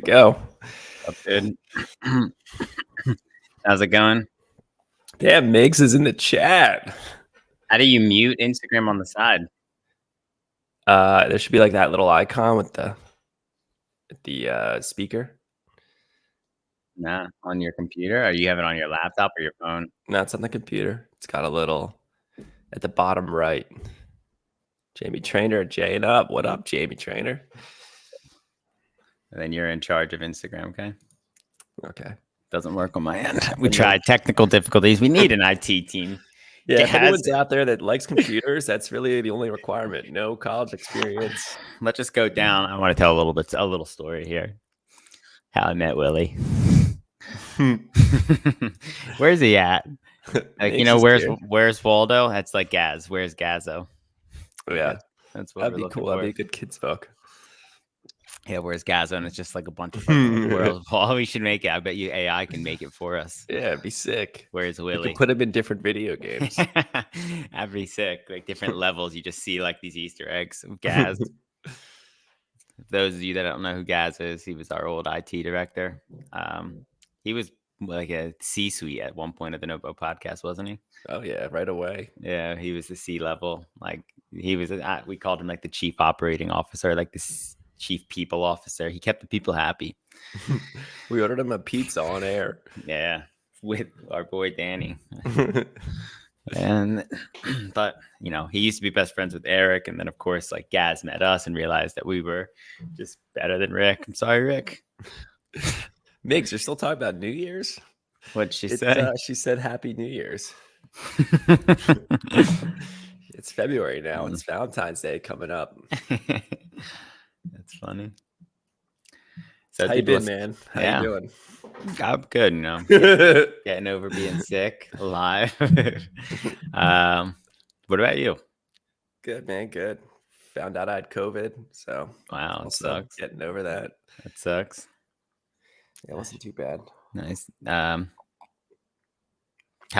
go. Up good. How's it going? Damn, Migs is in the chat. How do you mute Instagram on the side? There should be like that little icon with the speaker. Nah, on your computer? Or you have it on your laptop or your phone? No, it's on the computer. It's got a little at the bottom right. Jamie Trainer, Jane up. What up, Jamie Trainer? And then you're in charge of Instagram, okay? Okay. Doesn't work on my end. We tried technical difficulties. We need an IT team. Yeah, if anyone's out there that likes computers, that's really the only requirement. No college experience. Let's just go down. I want to tell a little story here. How I met Willie. Where's he at? Like, where's Waldo? That's like Gaz. Where's Gazzo? Yeah, that's what that'd be cool. That'd be a good kids book. Yeah, where's Gazzo? And it's just like a bunch of world. Well, we should make it. I bet you AI can make it for us. Yeah, it'd be sick. Where's Willie? You could put him in different video games. That'd be sick. Like different levels. You just see like these Easter eggs of Gaz. Those of you that don't know who Gaz is, he was our old IT director. He was like a C-suite at one point of the Nobo podcast, wasn't he? Oh yeah, right away. Yeah, he was the C level. Like he was. We called him like the chief operating officer, like the chief people officer. He kept the people happy. We ordered him a pizza on air. Yeah, with our boy Danny. And but he used to be best friends with Eric, and then of course like Gaz met us and realized that we were just better than Rick. I'm sorry, Rick. Migs, you're still talking about New Year's? What'd she say? She said Happy New Year's. It's February now. It's Valentine's Day coming up. That's funny. So how you been, man? How you doing? I'm good, getting over being sick, alive. What about you? Good, man. Good. Found out I had COVID, so wow, it sucks. Getting over that. That sucks. It wasn't too bad. Nice. How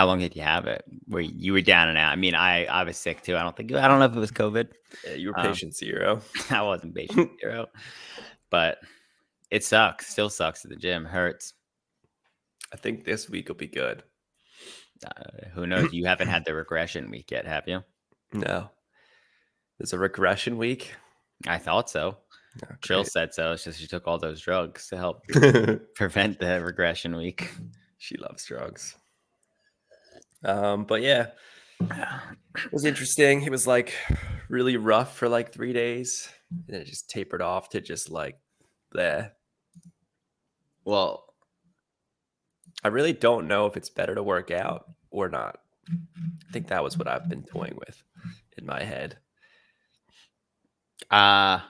long did you have it? Where you were down and out? I mean, I was sick too. I don't know if it was COVID. Yeah, you were patient zero. I wasn't patient zero, but it sucks. Still sucks at the gym. Hurts. I think this week will be good. Who knows? You haven't had the regression week yet, have you? No. There's a regression week? I thought so. Okay. Trill said so. It's just she took all those drugs to help prevent the regression week. She loves drugs. But yeah, it was interesting. It was like really rough for like 3 days. And it just tapered off to just like bleh. Well, I really don't know if it's better to work out or not. I think that was what I've been toying with in my head. I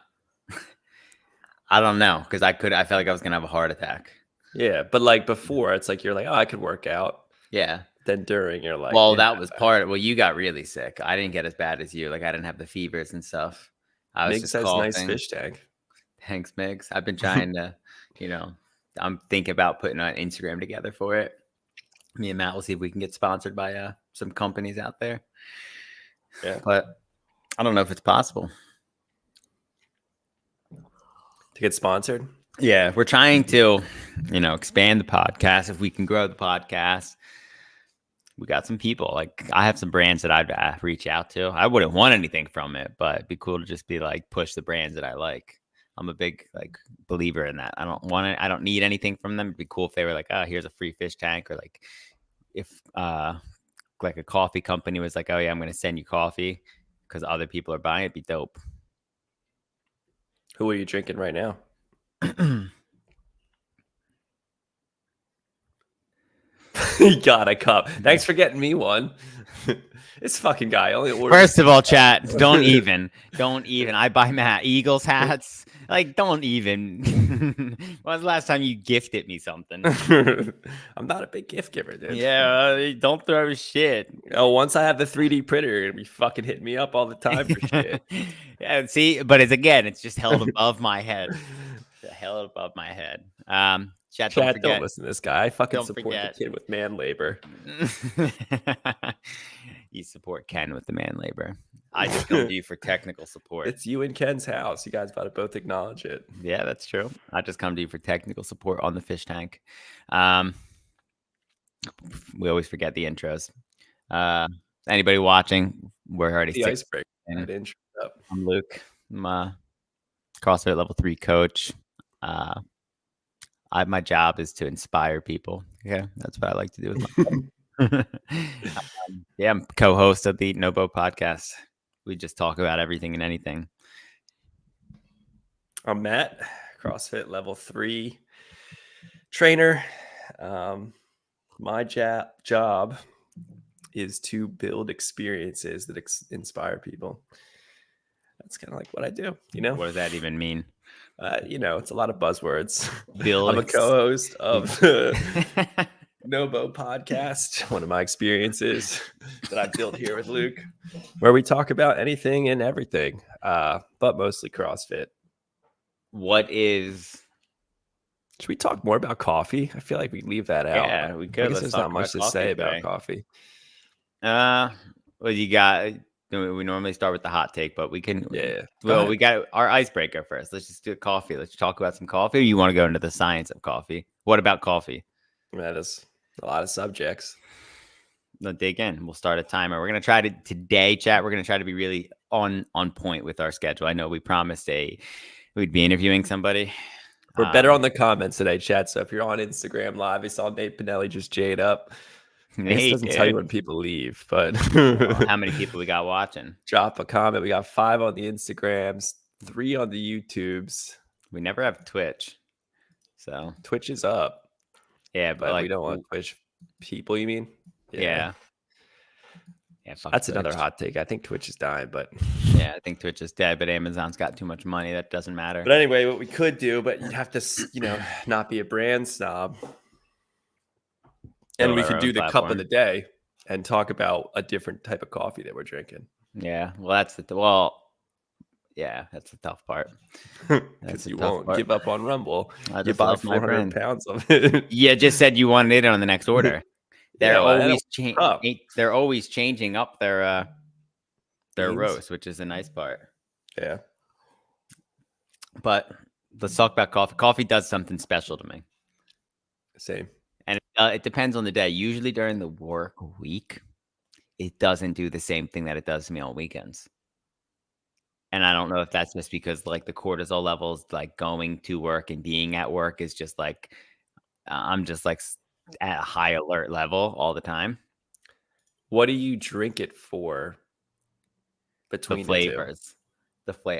don't know, because I felt like I was gonna have a heart attack. Yeah, but like before, it's like you're like, oh, I could work out. Yeah. Then during, you're like, well, that was part. Well, you got really sick. I didn't get as bad as you. Like I didn't have the fevers and stuff. I was Migs just has coughing. nice fish tank. Thanks, Migs. I've been trying to, I'm thinking about putting an Instagram together for it. Me and Matt will see if we can get sponsored by some companies out there. Yeah, but I don't know if it's possible to get sponsored. Yeah, we're trying to, expand the podcast. If we can grow the podcast, we got some people. Like I have some brands that I'd reach out to. I wouldn't want anything from it, but it'd be cool to just be like push the brands that I like. I'm a big believer in that. I don't want it. I don't need anything from them. It'd be cool if they were like, oh, here's a free fish tank, or like if like a coffee company was like, oh yeah, I'm going to send you coffee because other people are buying it. It'd be dope. Who are you drinking right now? He got a cup. Thanks for getting me one. This fucking guy only orders. First of all, chat, don't even. I buy Matt Eagles hats. Like, don't even. When was the last time you gifted me something? I'm not a big gift giver, dude. Yeah, don't throw shit. Oh, once I have the 3D printer, you're gonna be fucking hitting me up all the time for shit. Yeah, see, but it's just held above my head. Held above my head. Chat, don't listen to this guy. I fucking support the kid with man labor. You support Ken with the man labor. I just come to you for technical support. It's you and Ken's house. You guys about to both acknowledge it. Yeah, that's true. I just come to you for technical support on the fish tank. We always forget the intros. Anybody watching? We're already The icebreaker. That intro up. I'm Luke. I'm a CrossFit level 3 coach. My job is to inspire people. Okay, that's what I like to do with my yeah, I'm co-host of the Nobo podcast. We just talk about everything and anything. I'm Matt, CrossFit level 3 trainer. My job is to build experiences that inspire people. That's kind of like what I do, you know? What does that even mean? It's a lot of buzzwords. Build I'm a co-host of the Nobo podcast, one of my experiences that I built here with Luke, where we talk about anything and everything, but mostly CrossFit. Should we talk more about coffee? I feel like we leave that out. Yeah, we could. I guess there's not much to say about coffee. Well, you got. We normally start with the hot take, but we can. Yeah. Well, we got our icebreaker first. Let's just do coffee. Let's talk about some coffee. Or you want to go into the science of coffee? What about coffee? That is a lot of subjects. Let's dig in. We'll start a timer. We're gonna try to today, chat. We're gonna try to be really on point with our schedule. I know we promised we'd be interviewing somebody. We're better on the comments today, chat. So if you're on Instagram Live, I saw Nate Pinelli just jade up. It doesn't tell you when people leave, but how many people we got watching? Drop a comment. We got 5 on the Instagrams, 3 on the YouTubes. We never have Twitch, so Twitch is up. Yeah, but we don't want Twitch people. You mean? Yeah. That's Twitch. Another hot take. I think Twitch is dying, but yeah, I think Twitch is dead. But Amazon's got too much money. That doesn't matter. But anyway, what we could do, but you'd have to, not be a brand snob. And we could do the cup of the day and talk about a different type of coffee that we're drinking. Yeah. Well, that's the tough part. Because you won't give up on Rumble. You bought 400 pounds of it. Yeah, just said you wanted it on the next order. They're always changing up their roast, which is a nice part. Yeah. But let's talk about coffee. Coffee does something special to me. Same. And it depends on the day. Usually during the work week, it doesn't do the same thing that it does to me on weekends. And I don't know if that's just because like the cortisol levels, like going to work and being at work is just like, I'm just like at a high alert level all the time. What do you drink it for? Between the flavors,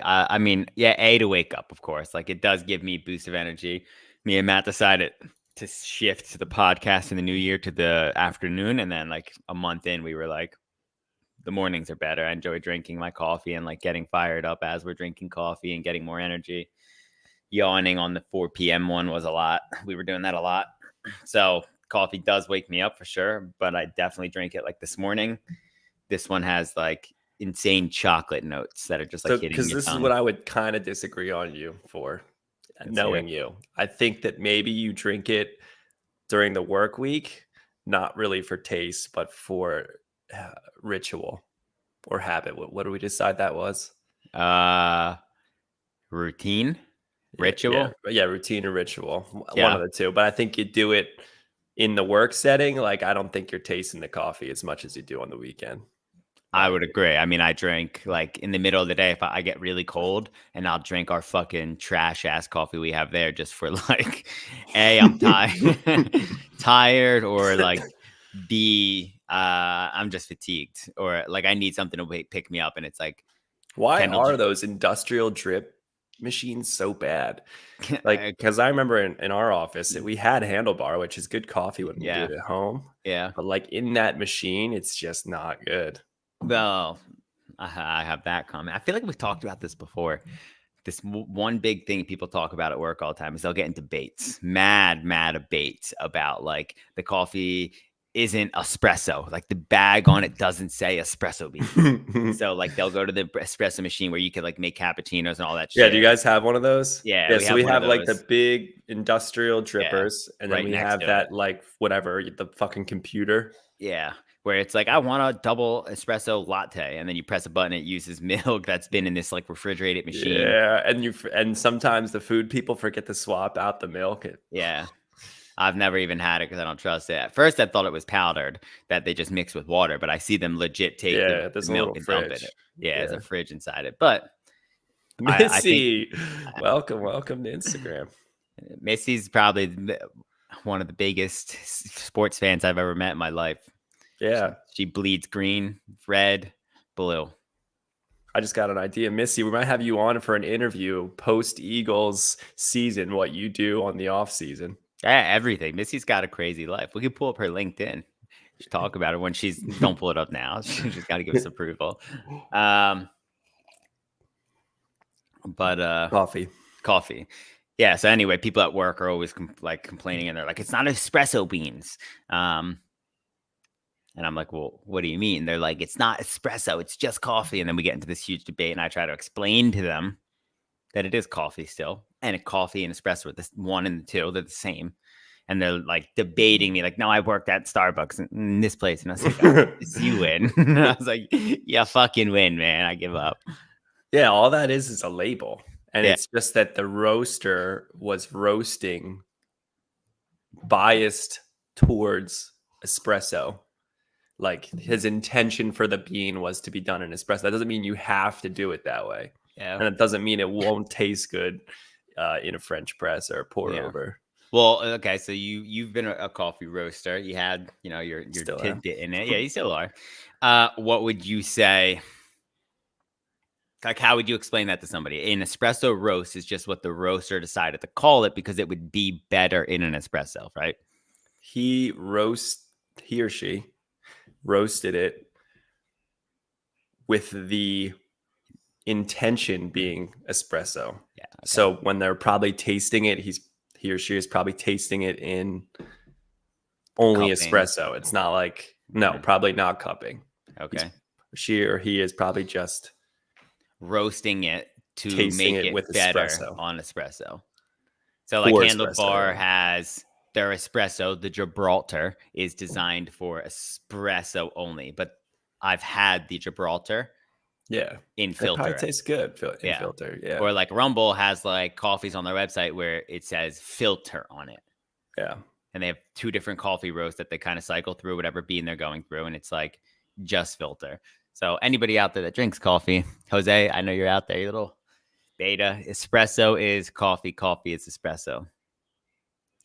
I mean, yeah, to wake up, of course. Like it does give me a boost of energy. Me and Matt decided to shift to the podcast in the new year to the afternoon, and then like a month in, we were like, the mornings are better. I enjoy drinking my coffee and like getting fired up as we're drinking coffee and getting more energy. Yawning on the 4 p.m. one was a lot. We were doing that a lot. So coffee does wake me up for sure, but I definitely drink it like this morning. This one has like insane chocolate notes that are just like hitting your tongue. Because this is what I would kind of disagree on you for. Knowing you, I think that maybe you drink it during the work week, not really for taste, but for ritual or habit. What do we decide that was? Routine, ritual. Yeah, routine or ritual. One of the two. But I think you do it in the work setting. Like I don't think you're tasting the coffee as much as you do on the weekend. I would agree. I mean, I drink like in the middle of the day if I get really cold, and I'll drink our fucking trash ass coffee we have there just for like, A, I'm tired, or like B, I'm just fatigued, or like I need something to pick me up. And it's like, why are those industrial drip machines so bad? Like, because I remember in our office we had Handlebar, which is good coffee when we do it at home. Yeah. But like in that machine, it's just not good. Well, I have that comment. I feel like we've talked about this before. This one big thing people talk about at work all the time is they'll get in debates, mad debates about like the coffee isn't espresso. Like the bag on it doesn't say espresso bean. So like they'll go to the espresso machine where you could like make cappuccinos and all that shit. Yeah, do you guys have one of those? Yeah, so we have like the big industrial drippers, and then we have that like whatever, the fucking computer. Yeah. where it's like, I want a double espresso latte, and then you press a button, it uses milk that's been in this like refrigerated machine. Yeah, and sometimes the food people forget to swap out the milk. Yeah. I've never even had it because I don't trust it. At first, I thought it was powdered that they just mix with water, but I see them legit take Yeah, the there's a milk little and dump in fridge. it. Yeah, there's Yeah. a fridge inside it. But I think Missy, welcome to Instagram. Missy's probably one of the biggest sports fans I've ever met in my life. Yeah, She bleeds green, red, blue. I just got an idea, Missy. We might have you on for an interview post Eagles season. What you do on the off season? Yeah, everything. Missy's got a crazy life. We could pull up her LinkedIn. She'll talk about it when she's. Don't pull it up now. She's got to give us approval. But coffee. Yeah. So anyway, people at work are always complaining, and they're like, "It's not espresso beans." And I'm like, "Well, what do you mean?" They're like, "It's not espresso. It's just coffee." And then we get into this huge debate, and I try to explain to them that it is coffee still, and a coffee and espresso are the one and the two. They're the same. And they're like debating me, like, "No, I worked at Starbucks in this place." And I was like, "Oh, you win." I was like, "Yeah, fucking win, man. I give up." Yeah, all that is a label. And Yeah. it's just that the roaster was roasting biased towards espresso. Like his intention for the bean was to be done in espresso. That doesn't mean you have to do it that way. Yeah. And it doesn't mean it won't taste good in a French press or pour Yeah. over. Well, okay, so you've been a coffee roaster. You had, your Still am. tidbit in it. Yeah, you still are. What would you say? Like, how would you explain that to somebody? An espresso roast is just what the roaster decided to call it because it would be better in an espresso, right? He or she roasted it with the intention being espresso. Yeah. Okay. So when they're probably tasting it, he or she is probably tasting it in only Cupping. espresso. It's not like probably not cupping. Okay. She or he is probably just roasting it to tasting make it it with better espresso. on espresso. So like For Handlebar espresso, yeah. has their espresso, the Gibraltar is designed for espresso only, but I've had the Gibraltar Yeah. in It filter. probably tastes good in Yeah. filter. Yeah. Or like Rumble has like coffees on their website where it says filter on it. Yeah. And they have two different coffee roasts that they kind of cycle through whatever bean they're going through. And it's like just filter. So anybody out there that drinks coffee, Jose, I know you're out there, you little beta. Espresso is coffee. Coffee is espresso.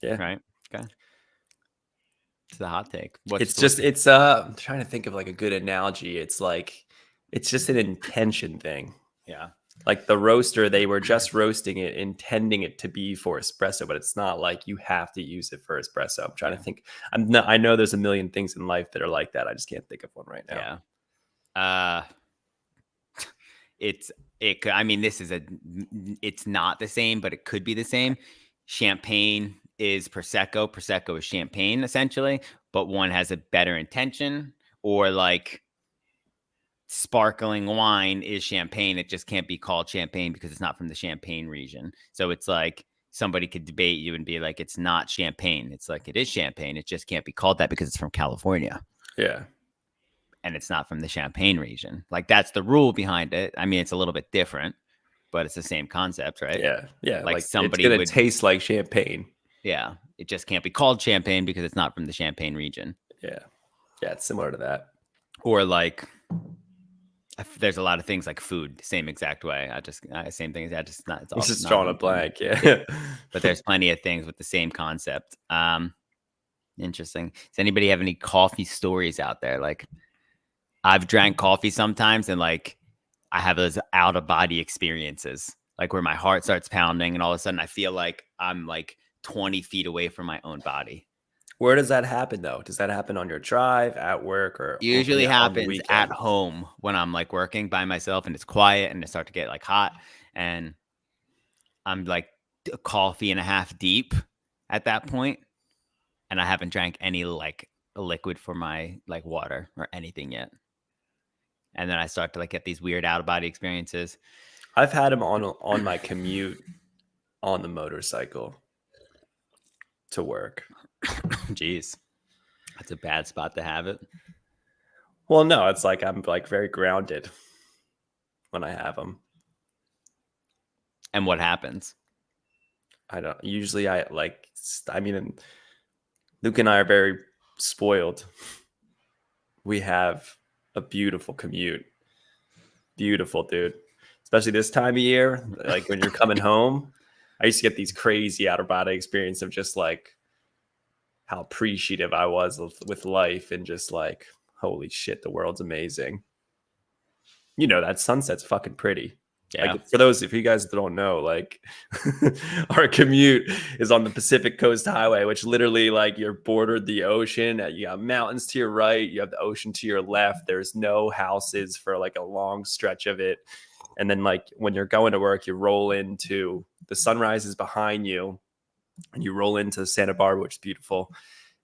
Yeah. Right. Okay. It's the hot take. I'm trying to think of like a good analogy. It's like, it's just an intention thing. Yeah. Like the roaster, they were just roasting it, intending it to be for espresso, but it's not like you have to use it for espresso. I'm trying to think. I know there's a million things in life that are like that. I just can't think of one right now. Yeah. It's not the same, but it could be the same. Champagne is Prosecco. Prosecco is champagne essentially, but one has a better intention. Or like sparkling wine is champagne. It just can't be called champagne because it's not from the Champagne region. So it's like somebody could debate you and be like, it's not champagne. It's like, it is champagne. It just can't be called that because it's from California. Yeah. And it's not from the Champagne region. Like that's the rule behind it. I mean, it's a little bit different, but it's the same concept, right? Yeah. Yeah. Like somebody it's gonna would taste like champagne. Yeah. It just can't be called champagne because it's not from the Champagne region. Yeah. Yeah. It's similar to that. Or like, there's a lot of things like food, same exact way. Same thing. It's just drawing a blank. Yeah. But there's plenty of things with the same concept. Interesting. Does anybody have any coffee stories out there? Like, I've drank coffee sometimes and like I have those out of body experiences, like where my heart starts pounding and all of a sudden I feel like I'm like 20 feet away from my own body. Where does that happen though? Does that happen on your drive, at work, or usually happens at home when I'm like working by myself and it's quiet and it starts to get like hot and I'm like a coffee and a half deep at that point and I haven't drank any like a liquid for my like water or anything yet. And then I start to like get these weird out of body experiences. I've had them on my commute on the motorcycle to work. Jeez, that's a bad spot to have it. Well, no, it's like I'm like very grounded when I have them. And what happens? I don't usually I like I mean Luke and I are very spoiled. We have a beautiful commute. Beautiful, dude. Especially this time of year, like when you're coming home. I used to get these crazy out of body experience of just like how appreciative I was with life and just like, holy shit, the world's amazing. You know, that sunset's fucking pretty. Yeah. Like for those, if you guys don't know, like our commute is on the Pacific Coast Highway, which literally like you're bordered the ocean. You got mountains to your right, you have the ocean to your left. There's no houses for like a long stretch of it. And then like when you're going to work, you roll into the sunrise is behind you, and you roll into Santa Barbara, which is beautiful.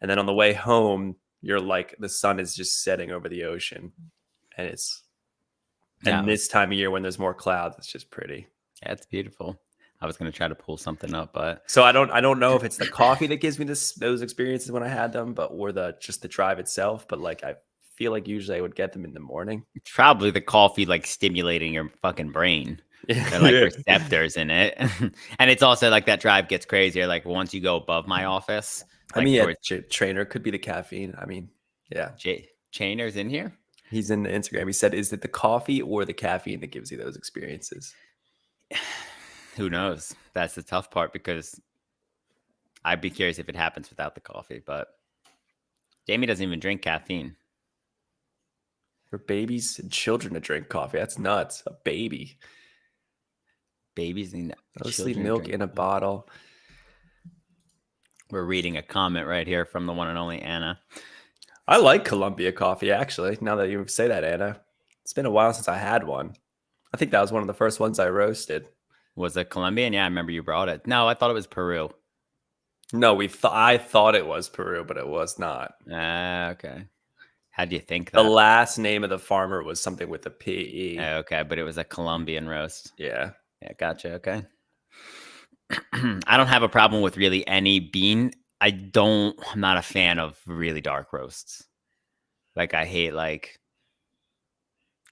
And then on the way home, you're like the sun is just setting over the ocean, and it's and this time of year when there's more clouds, it's just pretty. Yeah, it's beautiful. I was gonna try to pull something up, but so I don't know if it's the coffee that gives me those experiences when I had them, but or just the drive itself. But like I feel like usually I would get them in the morning. It's probably the coffee like stimulating your fucking brain. They're like receptors in it. And it's also like that drive gets crazier. Like once you go above my office, I mean, yeah, Trainer could be the caffeine. I mean, yeah. Chainer's in here. He's in the Instagram. He said, is it the coffee or the caffeine that gives you those experiences? Who knows? That's the tough part because I'd be curious if it happens without the coffee, but Jamie doesn't even drink caffeine. For babies and children to drink coffee. That's nuts. A baby. Babies need mostly milk in a bottle. We're reading a comment right here from the one and only Anna. I like Columbia coffee, actually. Now that you say that, Anna, it's been a while since I had one. I think that was one of the first ones I roasted. Was it Colombian? Yeah, I remember you brought it. No, I thought it was Peru. No, I thought it was Peru, but it was not. Okay. How do you think that? The last name of the farmer was something with a P-E. Okay, but it was a Colombian roast. Yeah. Yeah, gotcha. Okay. I don't have a problem with really any bean. I'm not a fan of really dark roasts. Like I hate like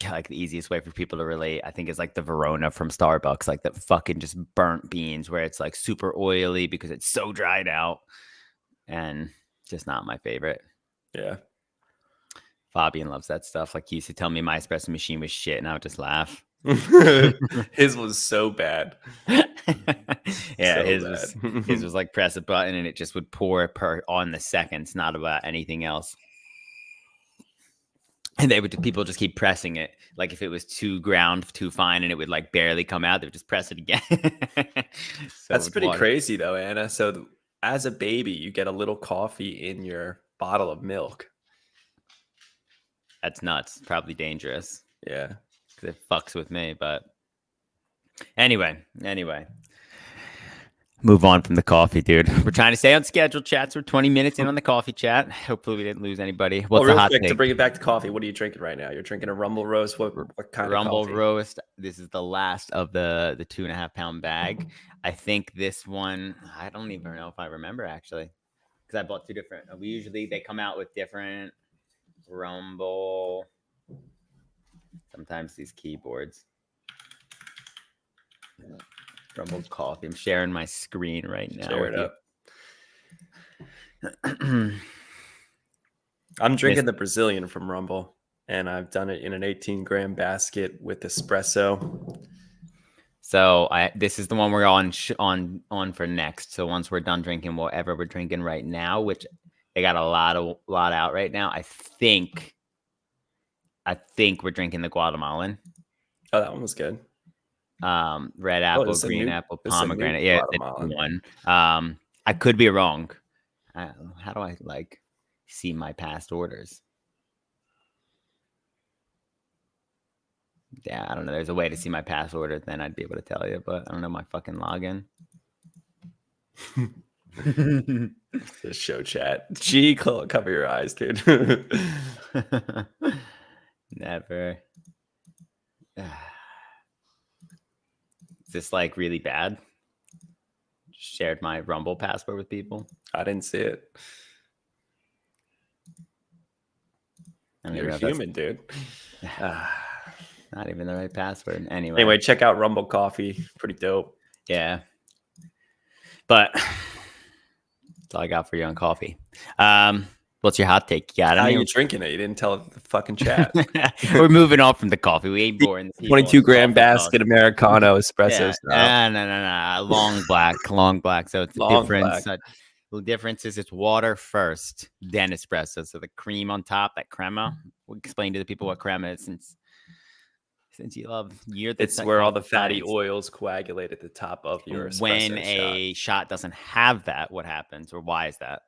the easiest way for people to relate, I think, is like the Verona from Starbucks, like that fucking just burnt beans where it's like super oily because it's so dried out and just not my favorite. Yeah. Fabian loves that stuff. Like he used to tell me my espresso machine was shit and I would just laugh. His was so bad. Yeah, so his was like press a button and it just would pour on the seconds, not about anything else. And people just keep pressing it. Like if it was too ground, too fine, and it would like barely come out, they would just press it again. That's pretty crazy though, Anna. So as a baby, you get a little coffee in your bottle of milk. That's nuts. Probably dangerous. Yeah. It fucks with me, but anyway, move on from the coffee, dude. We're trying to stay on schedule, chats. We're 20 minutes in on the coffee chat. Hopefully we didn't lose anybody. What's the hot take? To bring it back to coffee, what are you drinking right now? You're drinking a Rumble Roast. What kind of Rumble coffee? Roast. This is the last of the 2.5 pound bag. I think this one, I don't even know if I remember actually, because I bought two different. They come out with different Rumble. Sometimes these keyboards. Rumble coffee. I'm sharing my screen right now. Share it up. I'm drinking the Brazilian from Rumble, and I've done it in an 18-gram basket with espresso. So this is the one we're on for next. So once we're done drinking whatever we're drinking right now, which they got a lot out right now, I think we're drinking the Guatemalan. Oh, that one was good. Red apple, green apple, pomegranate. Yeah, one. I could be wrong. How do I like see my past orders? Yeah, I don't know. There's a way to see my past order, then I'd be able to tell you, but I don't know my fucking login. The show chat. Gee, cover your eyes, dude. Never. Is this like really bad? Shared my Rumble password with people. I didn't see it. I don't You're even know if that's human, dude. not even the right password. Anyway, check out Rumble Coffee. Pretty dope. Yeah. But that's all I got for you on coffee. What's your hot take? You got How any? you drinking it? You didn't tell the fucking chat. We're moving on from the coffee. We ain't boring the people. 22-gram basket Americano espresso Yeah. style. No. Long black. So it's the Long difference. black. The difference is it's water first, then espresso. So the cream on top, that crema. We'll explain to the people what crema is since It's where all the fatty oils coagulate at the top of your espresso when shot. a shot doesn't have that, what happens, or why is that?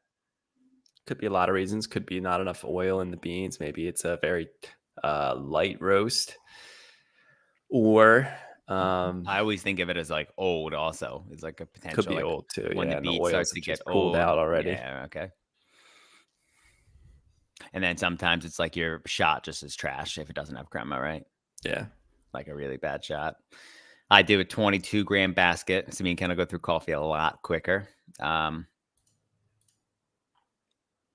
Could be a lot of reasons. Could be not enough oil in the beans. Maybe it's a very light roast. Or I always think of it as like old. Also, it's like a potential. could be like old too. when Yeah, the and the bean oils starts have to get just cooled old out already. Yeah, okay. And then sometimes it's like your shot just is trash if it doesn't have crema, right? Yeah. Like a really bad shot. I do a 22-gram basket, so me and Ken will go through coffee a lot quicker.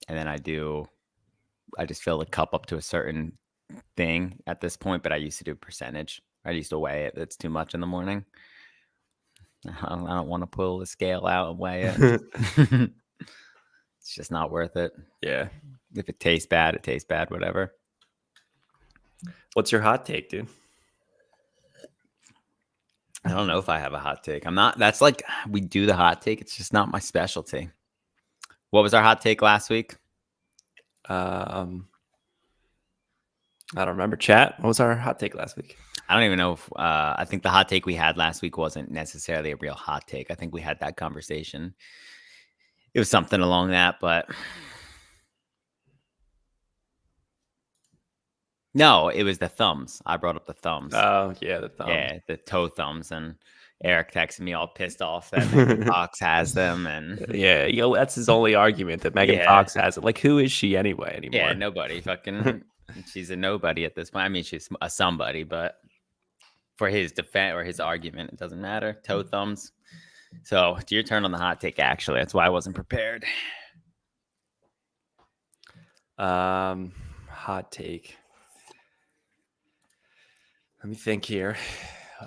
And then I just fill the cup up to a certain thing at this point, but I used to do a percentage. I used to weigh it. That's too much in the morning. I don't want to pull the scale out and weigh it. It's just not worth it. Yeah. If it tastes bad, it tastes bad, whatever. What's your hot take, dude? I don't know if I have a hot take. That's like, we do the hot take. It's just not my specialty. What was our hot take last week? I don't remember. Chat. What was our hot take last week? I don't even know if I think the hot take we had last week wasn't necessarily a real hot take. I think we had that conversation. It was something along that, but no, it was the thumbs. I brought up the thumbs. Oh, yeah, the thumbs. Yeah, the toe thumbs. And Eric texted me all pissed off that Megan Fox has them. And yeah, that's his only argument, that Megan Fox has it. Like, who is she anyway anymore? Yeah, nobody. Fucking, she's a nobody at this point. I mean, she's a somebody, but for his defense or his argument, it doesn't matter. Toe thumbs. So it's your turn on the hot take, actually. That's why I wasn't prepared. Hot take. Let me think here. I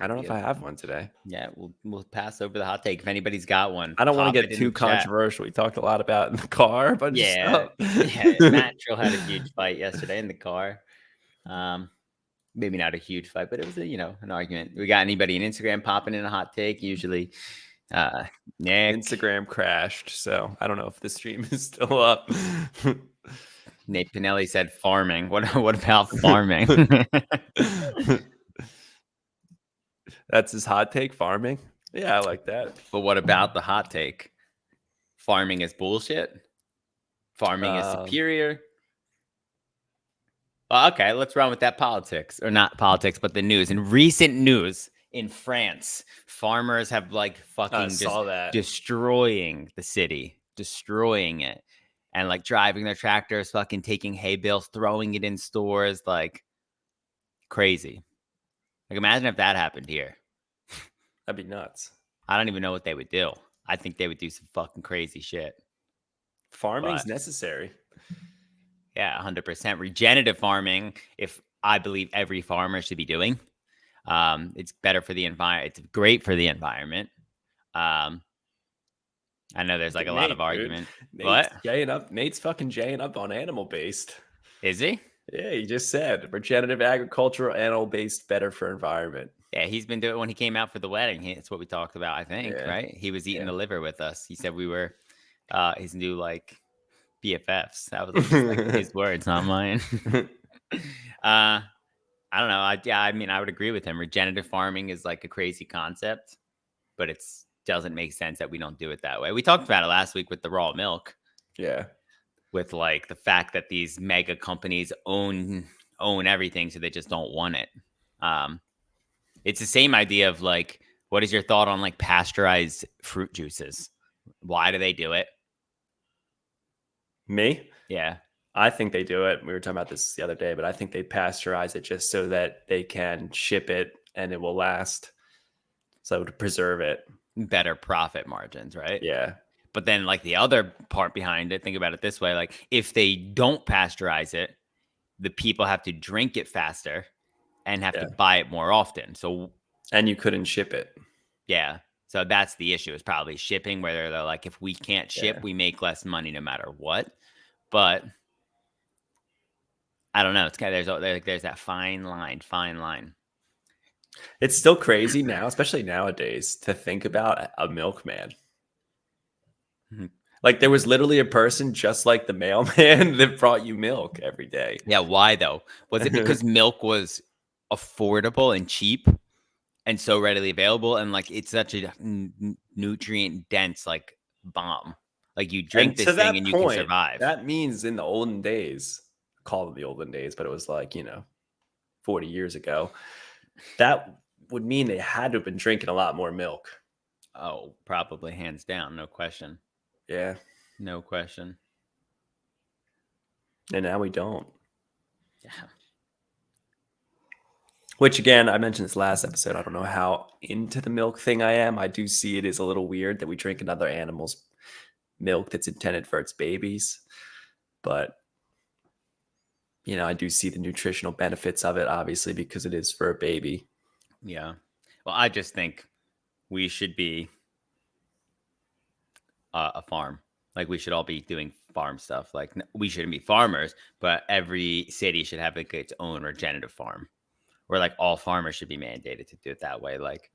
don't know if I have one today. Yeah, we'll pass over the hot take. If anybody's got one, I don't want to get too controversial. We talked a lot about in the car, but yeah, Matt Trill had a huge fight yesterday in the car. Maybe not a huge fight, but it was an argument. We got anybody on Instagram popping in a hot take? Usually, Nick. Instagram crashed, so I don't know if the stream is still up. Nate Pinelli said farming. What about farming? That's his hot take, farming. Yeah, I like that. But what about the hot take? Farming is bullshit. Farming is superior. Okay, let's run with that politics. Or not politics, but the news. In recent news, in France, farmers have like fucking just destroying the city. Destroying it. And like driving their tractors, fucking taking hay bales, throwing it in stores, like crazy. Like imagine if that happened here. That'd be nuts. I don't even know what they would do. I think they would do some fucking crazy shit. Farming's necessary. Yeah, 100%. Regenerative farming, if I believe every farmer should be doing. It's better for the environment. It's great for the environment. I know there's like a lot of argument. What? Nate's fucking jaying up on animal based. Is he? Yeah, he just said regenerative agricultural, animal based, better for environment. Yeah, he's been doing it when he came out for the wedding. That's what we talked about, I think, right? He was eating the liver with us. He said we were his new like BFFs. That was like his words, not mine. I don't know. I mean, I would agree with him. Regenerative farming is like a crazy concept, but it doesn't make sense that we don't do it that way. We talked about it last week with the raw milk. Yeah. With like the fact that these mega companies own everything, so they just don't want it. It's the same idea of like, what is your thought on like pasteurized fruit juices? Why do they do it? Me? Yeah. I think they do it. We were talking about this the other day, but I think they pasteurize it just so that they can ship it and it will last. So to preserve it. Better profit margins, right? Yeah. But then like the other part behind it, think about it this way, like if they don't pasteurize it, the people have to drink it faster and have to buy it more often. So and you couldn't ship it. yeah. So that's the issue, is probably shipping, where they're like, if we can't ship, we make less money no matter what. But I don't know. It's kind of, there's that fine line. It's still crazy now, especially nowadays, to think about a milkman. Mhm. Like there was literally a person just like the mailman that brought you milk every day. Yeah. Why though? Was it because milk was affordable and cheap and so readily available, and like it's such a nutrient dense like bomb? Like you drink And to this thing that and you can point, survive. that means in the olden days, call them the olden days, but it was like, 40 years ago, that would mean they had to have been drinking a lot more milk. Oh, probably, hands down, no question. Yeah. No question. And now we don't. Yeah. Which again, I mentioned this last episode. I don't know how into the milk thing I am. I do see it as a little weird that we drink another animal's milk that's intended for its babies. But, I do see the nutritional benefits of it, obviously, because it is for a baby. Yeah. Well, I just think we should be a farm. Like we should all be doing farm stuff. Like we shouldn't be farmers, but every city should have like its own regenerative farm, where like all farmers should be mandated to do it that way. Like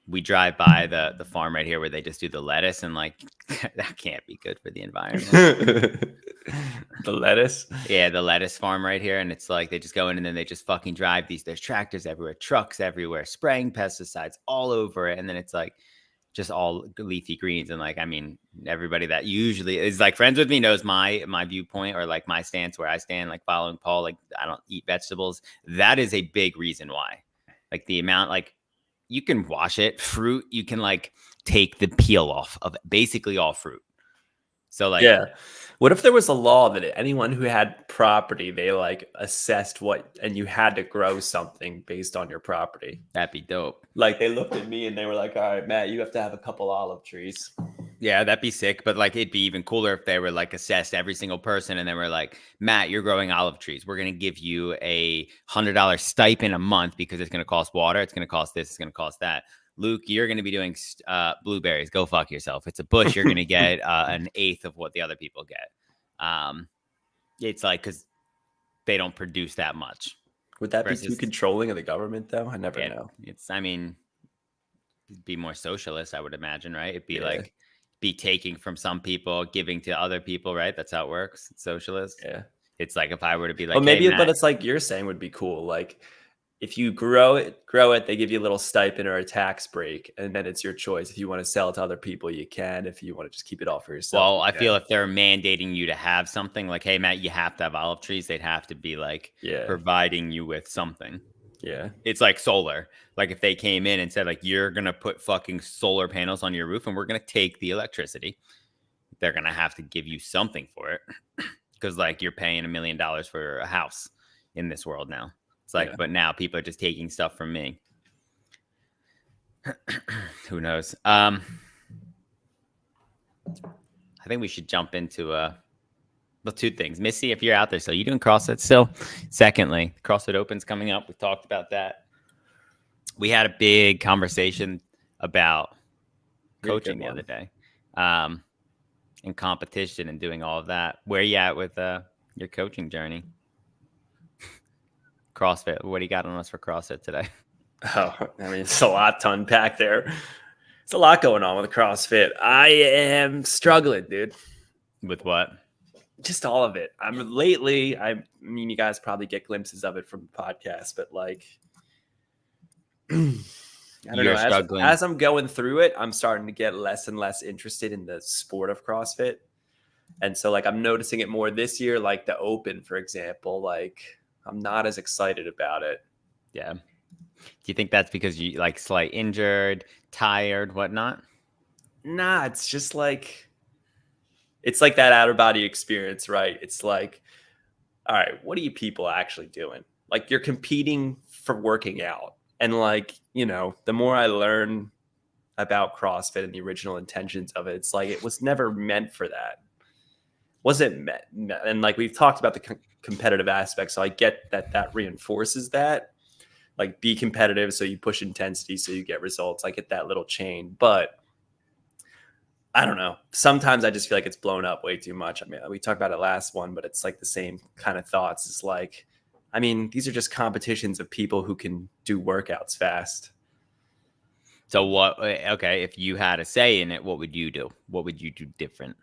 we drive by the farm right here where they just do the lettuce, and like that can't be good for the environment. The lettuce? Yeah, the lettuce farm right here. And it's like they just go in and then they just fucking drive there's tractors everywhere, trucks everywhere, spraying pesticides all over it. And then it's like just all leafy greens. And like, I mean, everybody that usually is like friends with me knows my viewpoint, or like my stance, where I stand, like following Paul, like I don't eat vegetables. That is a big reason why. Like the amount, like you can wash it. Fruit, you can like take the peel off of basically all fruit. So like, yeah. What if there was a law that anyone who had property, they like assessed and you had to grow something based on your property? that'd be dope. Like they looked at me and they were like, all right, Matt, you have to have a couple olive trees. Yeah, that'd be sick. But like, it'd be even cooler if they were like assessed every single person, and they were like, Matt, you're growing olive trees. We're gonna give you $100 stipend a month because it's gonna cost water. It's gonna cost this. It's gonna cost that. Luke, you're gonna be doing blueberries. Go fuck yourself. It's a bush. You're gonna get an eighth of what the other people get. It's like because they don't produce that much. Would that be too controlling of the government, though? I never know. I mean, it'd be more socialist, I would imagine, right? It'd be like be taking from some people, giving to other people, right? That's how it works. It's socialist. Yeah. It's like if I were to be like, well, maybe, hey, but it's like you're saying would be cool. Like if you grow it, they give you a little stipend or a tax break, and then it's your choice. If you want to sell it to other people, you can. If you want to just keep it all for yourself. Well, I feel if they're mandating you to have something like, hey, Matt, you have to have olive trees, they'd have to be like providing you with something. Yeah. It's like solar. Like if they came in and said, like, you're going to put fucking solar panels on your roof and we're going to take the electricity, they're going to have to give you something for it. Because like you're paying $1 million for a house in this world now. It's like, but now people are just taking stuff from me. Who knows? I think we should jump into well, two things. Missy, if you're out there, so you doing CrossFit still? Secondly, CrossFit Open's coming up. We talked about that. We had a big conversation about coaching the other day, and competition and doing all of that. Where are you at with your coaching journey? CrossFit. What do you got on us for CrossFit today? Oh, I mean, it's a lot to unpack there. It's a lot going on with CrossFit. I am struggling, dude. With what? Just all of it. I mean, you guys probably get glimpses of it from the podcast, but like, I don't know. As I'm going through it, I'm starting to get less and less interested in the sport of CrossFit. And so like, I'm noticing it more this year, like the Open, for example, like I'm not as excited about it. Yeah. Do you think that's because you like slight injured, tired, whatnot? Nah, it's just like, it's like that outer body experience, right? It's like, all right, what are you people actually doing? Like you're competing for working out. And like, the more I learn about CrossFit and the original intentions of it. It's like it was never meant for that. Wasn't meant, and like we've talked about the competitive aspect, so I get that reinforces that. Like be competitive, so you push intensity, so you get results. I get that little chain, but I don't know. Sometimes I just feel like it's blown up way too much. I mean, we talked about it last one, but it's like the same kind of thoughts. It's like, I mean, these are just competitions of people who can do workouts fast. So what? Okay, if you had a say in it, what would you do? What would you do different?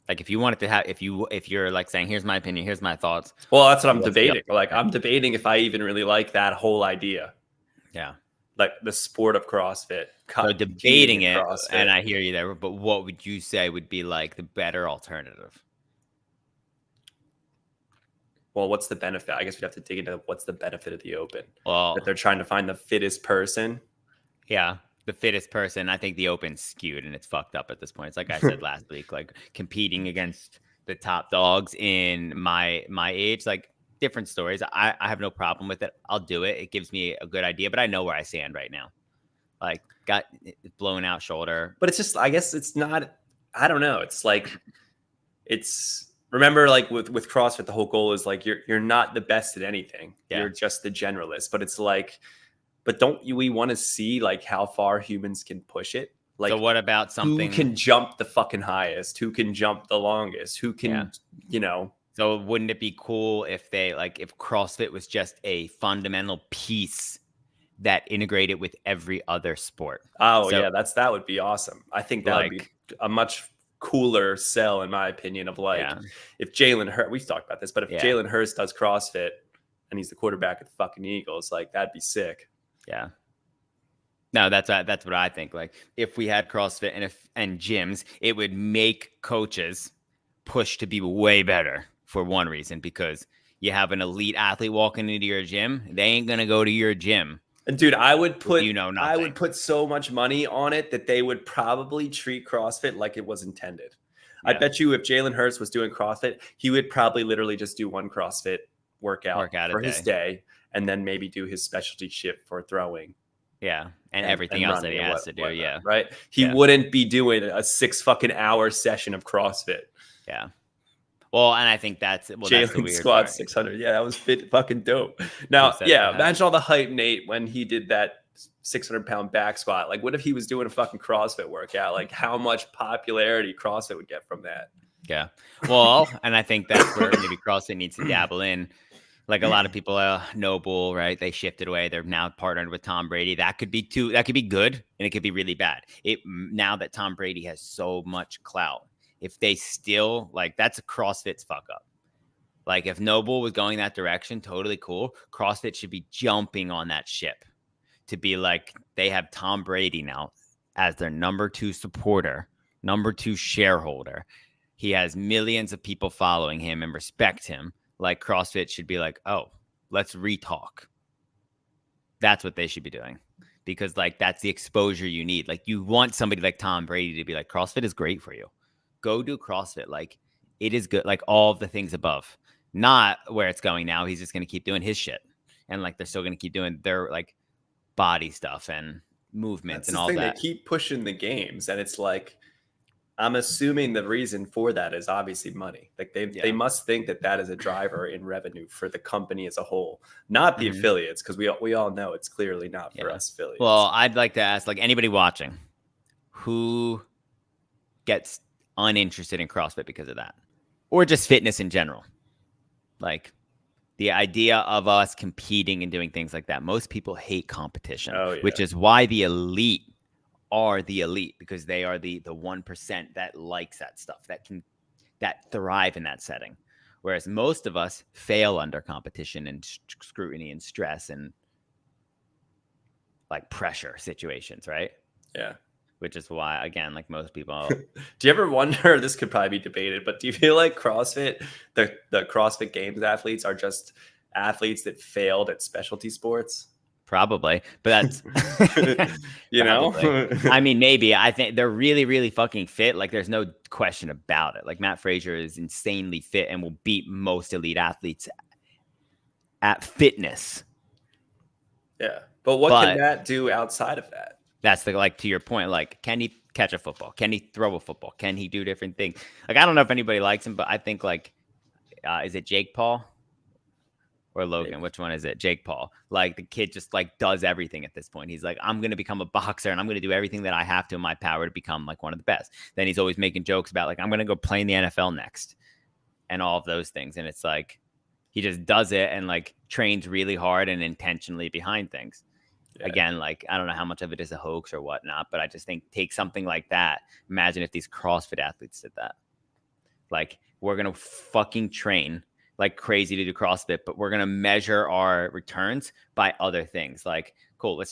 Like if you wanted to have, if you're like saying, here's my opinion, here's my thoughts. Well, that's what I'm debating. Like I'm debating if I even really like that whole idea. Yeah. Like the sport of CrossFit. So debating it, CrossFit. And I hear you there, but what would you say would be like the better alternative? Well, what's the benefit? I guess we'd have to dig into what's the benefit of the open. Well, that they're trying to find the fittest person. Yeah, the fittest person. I think the open's skewed and it's fucked up at this point. It's like I said last week, like competing against the top dogs in my age, like different stories. I have no problem with it. I'll do it. It gives me a good idea, but I know where I stand right now. Like got blown out shoulder. But it's just, I guess it's not, I don't know. It's like, remember like with CrossFit, the whole goal is like, you're not the best at anything. Yeah. You're just the generalist, but it's like, but we want to see like how far humans can push it? Like, so what about something? Who can jump the fucking highest? Who can jump the longest? Who can, So wouldn't it be cool if if CrossFit was just a fundamental piece that integrated with every other sport? Oh, so, yeah, that would be awesome. I think that would be a much cooler sell, in my opinion, of if Jalen Hurts, we've talked about this, but if Jalen Hurts does CrossFit and he's the quarterback of the fucking Eagles, like that'd be sick. Yeah. No, that's what I think. Like if we had CrossFit and gyms, it would make coaches push to be way better for one reason, because you have an elite athlete walking into your gym. They ain't going to go to your gym. And dude, I would put so much money on it that they would probably treat CrossFit like it was intended. Yeah. I bet you if Jalen Hurts was doing CrossFit, he would probably literally just do one CrossFit workout for his day and then maybe do his specialty shift for throwing. Yeah. And everything else that he has to do. Yeah. Right. He wouldn't be doing a 6 fucking hour session of CrossFit. Yeah. Well, and I think that's Jalen squat 600. Yeah, that was fucking dope. Now, imagine all the hype, Nate, when he did that 600-pound back squat. Like, what if he was doing a fucking CrossFit workout? Like, how much popularity CrossFit would get from that? Yeah. Well, and I think that's where maybe CrossFit needs to dabble in. Like a lot of people, Noble, right? They shifted away. They're now partnered with Tom Brady. That could be good, and it could be really bad. Now that Tom Brady has so much clout. If they still that's a CrossFit's fuck up. Like if Noble was going that direction, totally cool. CrossFit should be jumping on that ship to be like, they have Tom Brady now as their number 2 supporter, number 2 shareholder. He has millions of people following him and respect him. Like CrossFit should be like, oh, let's re-talk. That's what they should be doing. Because that's the exposure you need. Like you want somebody like Tom Brady to be like, CrossFit is great for you. Go do CrossFit. Like it is good. Like all of the things above, not where it's going now. He's just going to keep doing his shit. And they're still going to keep doing their body stuff and movements and all that. They keep pushing the games. And it's like, I'm assuming the reason for that is obviously money. Like they must think that is a driver in revenue for the company as a whole, not the affiliates. Cause we all know it's clearly not for us affiliates. Well, I'd like to ask anybody watching who gets uninterested in CrossFit because of that, or just fitness in general. Like the idea of us competing and doing things like that. Most people hate competition, which is why the elite are the elite, because they are the 1% that likes that stuff, that thrive in that setting. Whereas most of us fail under competition and scrutiny and stress and pressure situations, right? Yeah. Which is why, again, most people. Do you ever wonder, this could probably be debated, but do you feel like CrossFit, the CrossFit Games athletes are just athletes that failed at specialty sports? Probably, but that's, I mean, maybe. I think they're really, really fucking fit. There's no question about it. Matt Frazier is insanely fit and will beat most elite athletes at fitness. Yeah. But what can Matt do outside of that? That's like to your point, like, can he catch a football? Can he throw a football? Can he do different things? Like, I don't know if anybody likes him, but I think like, is it Jake Paul or Logan? Maybe. Which one is it? Jake Paul. Like the kid just like does everything at this point. He's like, I'm going to become a boxer and I'm going to do everything that I have to in my power to become like one of the best. Then he's always making jokes about like, I'm going to go play in the NFL next and all of those things. And it's like, he just does it and like trains really hard and intentionally behind things. Yeah. Again, like, I don't know how much of it is a hoax or whatnot, but I just think take something like that. Imagine if these CrossFit athletes did that. Like, we're going to fucking train like crazy to do CrossFit, but we're going to measure our returns by other things. Like, cool,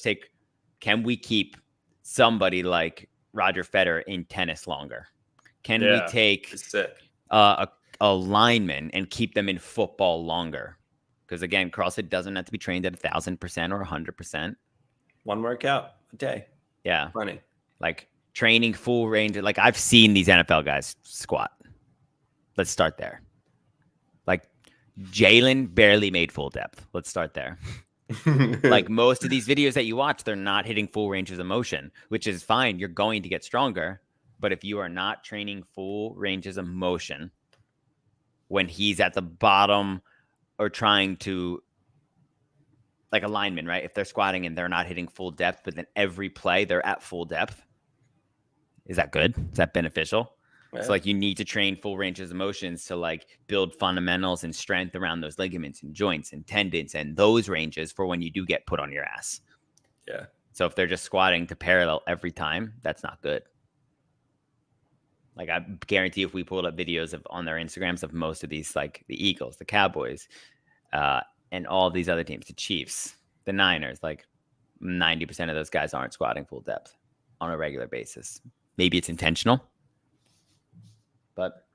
can we keep somebody like Roger Federer in tennis longer? Can we take a lineman and keep them in football longer? Because again, CrossFit doesn't have to be trained at 1,000% or 100%. One workout a day. Yeah. Funny. Like training full range. Like I've seen these NFL guys squat. Let's start there. Like Jalen barely made full depth. Let's start there. Like most of these videos that you watch, they're not hitting full ranges of motion, which is fine. You're going to get stronger. But if you are not training full ranges of motion when he's at the bottom or trying to, like a lineman, right? If they're squatting and they're not hitting full depth, but then every play they're at full depth, is that good? Is that beneficial? Yeah. So like you need to train full ranges of motions to like build fundamentals and strength around those ligaments and joints and tendons and those ranges for when you do get put on your ass. Yeah. So if they're just squatting to parallel every time, that's not good. Like I guarantee if we pulled up videos on their Instagrams of most of these, like the Eagles, the Cowboys, and all of these other teams, the Chiefs, the Niners, like 90% of those guys aren't squatting full depth on a regular basis. Maybe it's intentional, but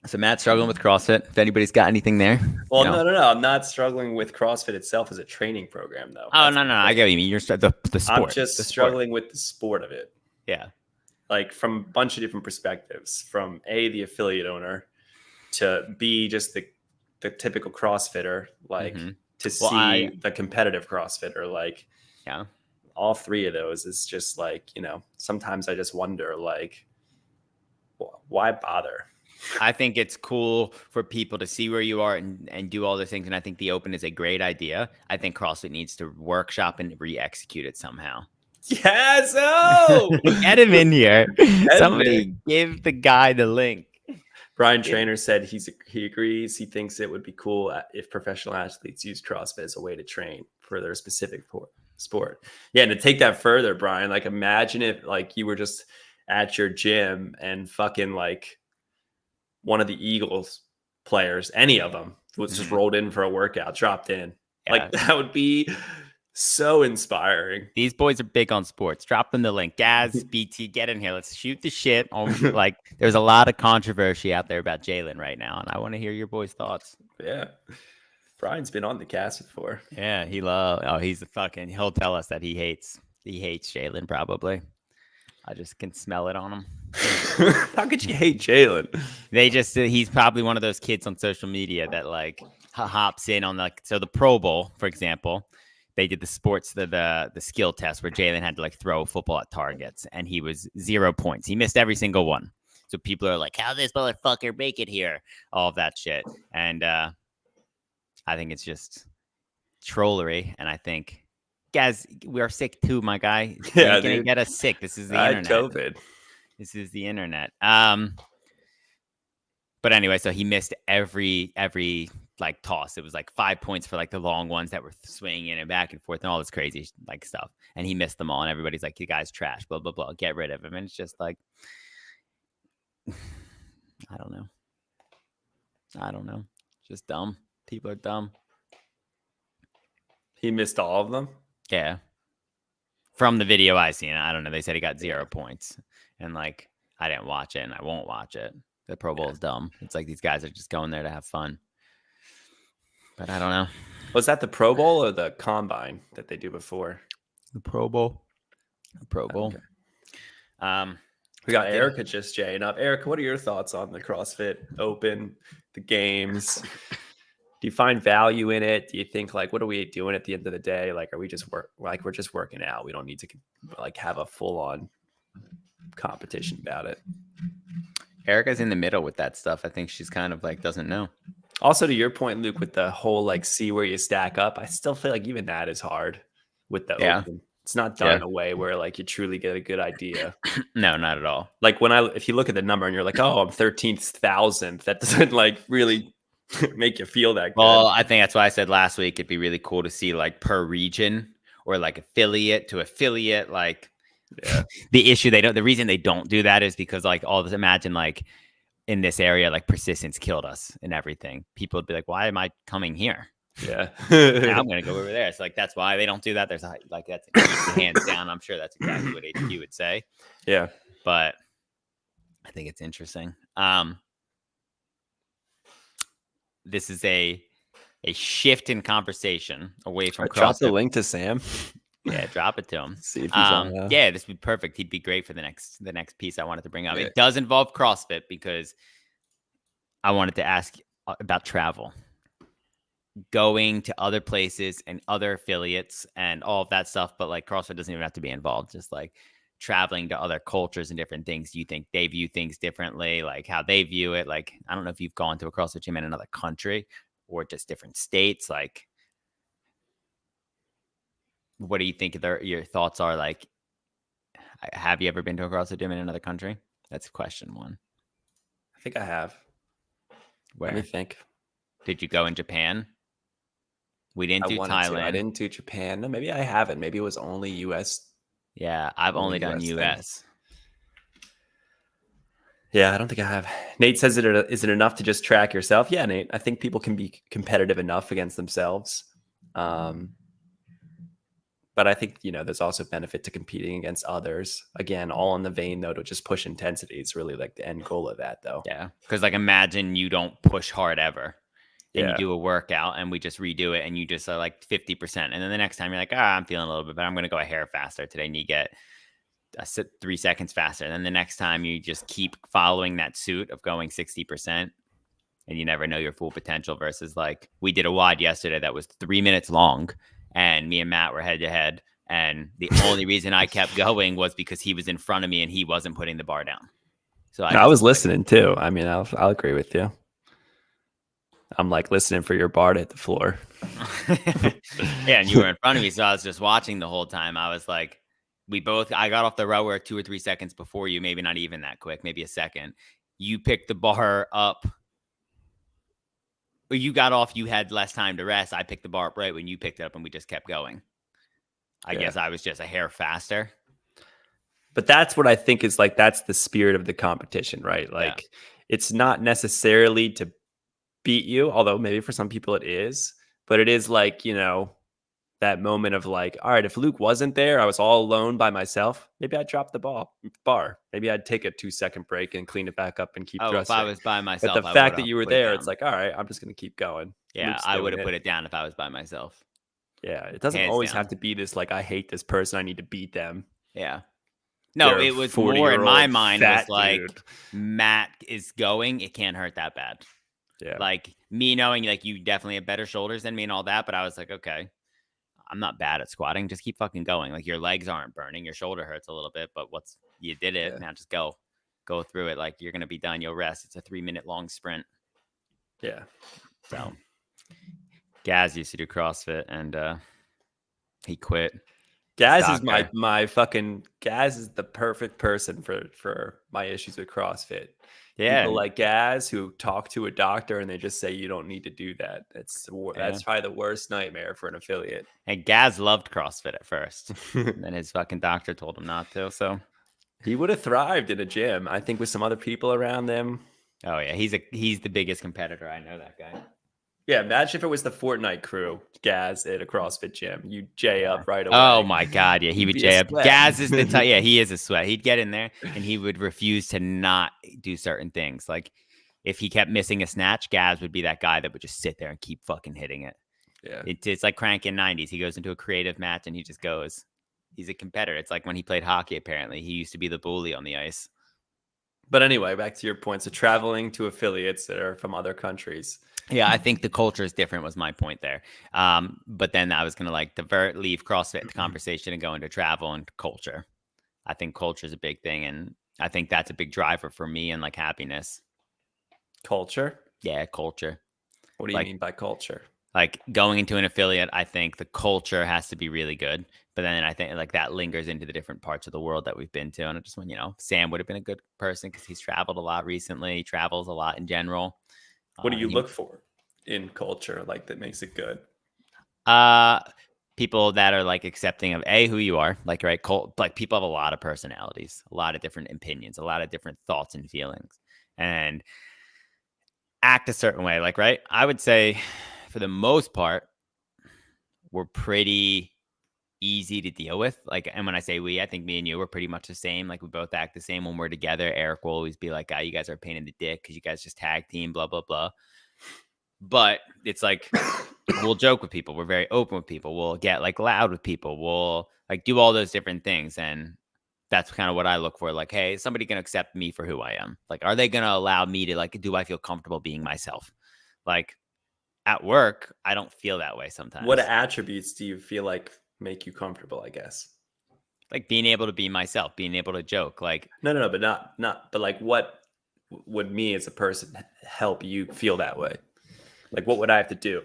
so Matt's struggling with CrossFit. If anybody's got anything there. Well, no. I'm not struggling with CrossFit itself as a training program, though. Oh, no. I get what you mean. You're the sport. I'm just struggling with the sport of it. Yeah. Like from a bunch of different perspectives, from A, the affiliate owner, to B, just the typical CrossFitter, like to see the competitive CrossFitter, like all three of those is just like, sometimes I just wonder, like, why bother? I think it's cool for people to see where you are and do all those things. And I think the Open is a great idea. I think CrossFit needs to workshop and re-execute it somehow. Yes. Oh, get him in here. Somebody give the guy the link. Brian Trainer said he agrees. He thinks it would be cool if professional athletes use CrossFit as a way to train for their specific sport. Yeah, and to take that further, Brian, like imagine if like you were just at your gym and fucking like one of the Eagles players, any of them, was just rolled in for a workout, dropped in. Yeah. Like that would be so inspiring. These boys are big on sports. Drop them the link. Gaz, BT, get in here. Let's shoot the shit. Like, there's a lot of controversy out there about Jalen right now, and I want to hear your boys' thoughts. Yeah. Brian's been on the cast before. Yeah, he'll tell us that he hates Jalen probably. I just can smell it on him. How could you hate Jalen? He's probably one of those kids on social media that like hops in on like, so the Pro Bowl, for example, they did the skill test where Jalen had to like throw a football at targets and he was 0 points. He missed every single one. So people are like, how this motherfucker make it here? All of that shit. And I think it's just trollery. And I think, guys, we are sick too, my guy. Yeah, you're gonna get us sick. This is the internet. COVID. This is the internet. But anyway, so he missed every like toss. It was like 5 points for like the long ones that were swinging and back and forth and all this crazy like stuff. And he missed them all. And everybody's like, "You guy's trash." Blah blah blah. Get rid of him. And it's just like, I don't know. Just dumb. People are dumb. He missed all of them. Yeah. From the video I seen, I don't know. They said he got 0 points, and like I didn't watch it, and I won't watch it. The Pro Bowl is dumb. It's like these guys are just going there to have fun. But I don't know. Was that the Pro Bowl or the Combine that they do before? The Pro Bowl. The Pro Bowl. Okay. We got Erica just jaying up. Erica, what are your thoughts on the CrossFit Open, the games? Do you find value in it? Do you think like, what are we doing at the end of the day? Like, are we just we're just working out? We don't need to like have a full on competition about it. Erica's in the middle with that stuff. I think she's kind of like doesn't know. Also, to your point, Luke, with the whole like see where you stack up, I still feel like even that is hard with the open. It's not done in a way where like you truly get a good idea. No, not at all. Like if you look at the number and you're like, oh, I'm 13,000th, that doesn't like really make you feel that good. Well, I think that's why I said last week it'd be really cool to see like per region or like affiliate to affiliate. Like the reason they don't do that is because like all this, imagine like in this area, like persistence killed us and everything. People would be like, why am I coming here? Yeah. I'm going to go over there. It's like, that's why they don't do that. There's like, that's hands down. I'm sure that's exactly what HQ would say. Yeah. But I think it's interesting. This is a shift in conversation away from drop the link to Sam. Yeah, drop it to him. See if he's on, yeah, this would be perfect. He'd be great for the next piece I wanted to bring up. It does involve CrossFit because I wanted to ask about travel, going to other places and other affiliates and all of that stuff. But like CrossFit doesn't even have to be involved. Just like traveling to other cultures and different things. Do you think they view things differently? Like how they view it? Like, I don't know if you've gone to a CrossFit gym in another country or just different states. Like, what do you think your thoughts are? Like, have you ever been to a CrossFit gym in another country? That's question one. I think I have. Where? Let me think. Did you go in Japan? We didn't do Thailand. I didn't do Japan. No, maybe I haven't. Maybe it was only US. Yeah, I've only done US. Yeah, I don't think I have. Nate says, is it enough to just track yourself? Yeah, Nate. I think people can be competitive enough against themselves. But I think, there's also benefit to competing against others. Again, all in the vein, though, to just push intensity. It's really like the end goal of that, though. Yeah, because like imagine you don't push hard ever. Then you do a workout and we just redo it and you just are like 50%. And then the next time you're like, I'm feeling a little bit better. I'm going to go a hair faster today. And you get 3 seconds faster. And then the next time you just keep following that suit of going 60% and you never know your full potential versus like we did a WOD yesterday that was 3 minutes long. And me and Matt were head to head. And the only reason I kept going was because he was in front of me and he wasn't putting the bar down. So I was listening too. I mean, I'll agree with you. I'm like listening for your bar to hit the floor. Yeah, and you were in front of me. So I was just watching the whole time. I was like, I got off the rower 2 or 3 seconds before you, maybe not even that quick, maybe a second. You picked the bar up. Or you got off, you had less time to rest. I picked the bar up right when you picked it up and we just kept going. I guess I was just a hair faster. But that's what I think is like, that's the spirit of the competition, right? Like it's not necessarily to beat you, although maybe for some people it is, but it is like, that moment of like, all right, if Luke wasn't there, I was all alone by myself, maybe I'd drop the bar. Maybe I'd take a 2-second break and clean it back up and keep thrusting. If I was by myself. But the fact that you were there, it's like, all right, I'm just going to keep going. Yeah, I would have put it down if I was by myself. Yeah, it doesn't always have to be this like, I hate this person, I need to beat them. Yeah. No, it was more in my mind. It was like, Matt is going, it can't hurt that bad. Yeah. Like me knowing like you definitely have better shoulders than me and all that, but I was like, okay, I'm not bad at squatting. Just keep fucking going. Like your legs aren't burning. Your shoulder hurts a little bit, but you did it. Yeah. Now just go through it. Like you're going to be done. You'll rest. It's a 3-minute long sprint. Yeah. So Gaz used to do CrossFit and he quit. Gaz is Gaz is the perfect person for my issues with CrossFit. Yeah. People like Gaz who talk to a doctor and they just say you don't need to do that. That's probably the worst nightmare for an affiliate. And Gaz loved CrossFit at first. And then his fucking doctor told him not to. So he would have thrived in a gym, I think, with some other people around him. Oh yeah, he's the biggest competitor. I know that guy. Yeah, imagine if it was the Fortnite crew, Gaz at a CrossFit gym. You J up right away. Oh my God, yeah, he would J up. Gaz is the type. Yeah, he is a sweat. He'd get in there and he would refuse to not do certain things. Like if he kept missing a snatch, Gaz would be that guy that would just sit there and keep fucking hitting it. Yeah, it's like Crank in 90s. He goes into a creative match and he just goes. He's a competitor. It's like when he played hockey. Apparently, he used to be the bully on the ice. But anyway, back to your point. So traveling to affiliates that are from other countries. Yeah, I think the culture is different was my point there. But then I was gonna like leave CrossFit the conversation and go into travel and culture. I think culture is a big thing, and I think that's a big driver for me and like happiness. Culture? Yeah, culture. What do you Like mean by culture? like going into an affiliate, I think the culture has to be really good. But then I think like that lingers into the different parts of the world that we've been to. And I just want, Sam would have been a good person because he's traveled a lot recently. He travels a lot in general. What do you He look for in culture like that makes it good? Uh people that are like accepting of who you are, like right, like people have a lot of personalities, a lot of different opinions, a lot of different thoughts and feelings, and act a certain way. Like right, I would say for the most part, we're pretty easy to deal with. Like, and when I say we, I think me and you are pretty much the same. Like, we both act the same when we're together. Eric will always be like, you guys are a pain in the dick because you guys just tag team, blah, blah, blah. But it's like, we'll joke with people. We're very open with people. We'll get like loud with people. We'll like do all those different things. And that's kind of what I look for. Like, hey, is somebody going to accept me for who I am? Like, are they going to allow me to like, do I feel comfortable being myself? Like at work, I don't feel that way What sometimes. attributes do you feel like make you comfortable, I guess? Like being able to be myself, being able to joke. Like, No, but but like what would me as a person help you feel that way? Like what would I have to do?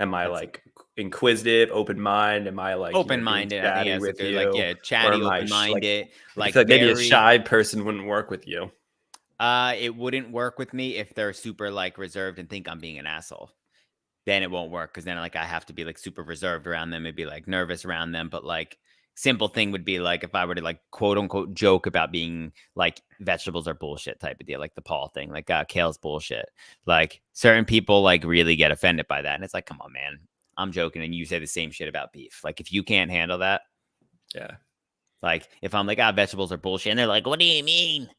Am I that's like inquisitive, open mind? Am I like, being open-minded. I think chatty that's a with good, like, you? yeah, Or chatty, am I open-minded, like I like feel like maybe a very. shy person wouldn't work with you. It wouldn't work with me if they're super like reserved and think I'm being an asshole. Then it won't work because then like I have to be like super reserved around them and be like nervous around them. But like simple thing would be like if I were to like quote unquote joke about being like vegetables are bullshit type of deal, like the Paul thing, like kale's bullshit. Like certain people like really get offended by that. And it's like, come on, man. I'm joking and you say the same shit about beef. Like if you can't handle that, Yeah. like if I'm like, vegetables are bullshit, and they're like, what do you mean?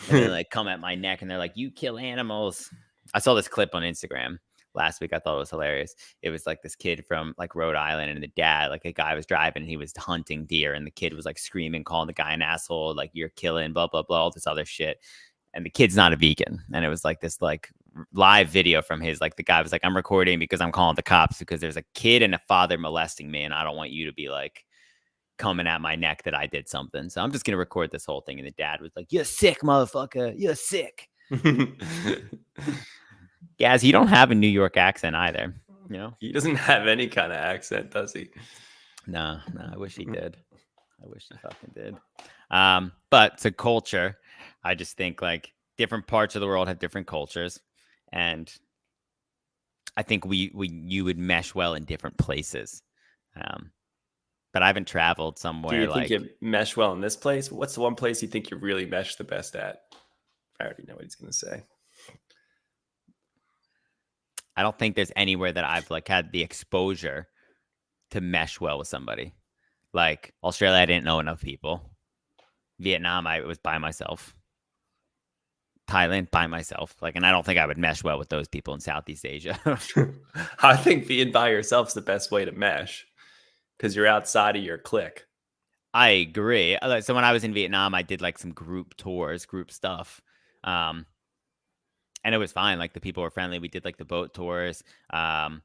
And then like come at my neck and they're like, you kill animals. I saw this clip on Instagram last week. I thought it was hilarious. It was like this kid from like Rhode Island and the dad, like a guy was driving and he was hunting deer and the kid was like screaming, calling the guy an asshole, like you're killing, blah, blah, blah, all this other shit. And the kid's not a vegan. And it was like this like live video from his, like the guy was like, I'm recording because I'm calling the cops because there's a kid and a father molesting me. And I don't want you to be like coming at my neck that I did something. So I'm just going to record this whole thing. And the dad was like, you're sick, motherfucker. You're sick. Gaz, you don't have a New York accent either. He doesn't have any kind of accent, does he? No, I wish he did. I wish he fucking did. But to culture, I just think like different parts of the world have different cultures. And I think you would mesh well in different places. But I haven't traveled Do somewhere you think like you mesh well in this place? What's the one place you think you really mesh the best at? I already know what he's going to say. I don't think there's anywhere that I've like had the exposure to mesh well with somebody. Like Australia, I didn't know enough people. Vietnam, I was by myself. Thailand, by myself. Like, and I don't think I would mesh well with those people in Southeast Asia. I think being by yourself is the best way to mesh because you're outside of your clique. I agree. So when I was in Vietnam, I did like some group tours, group stuff. And it was fine. Like the people were friendly. We did like the boat tours. And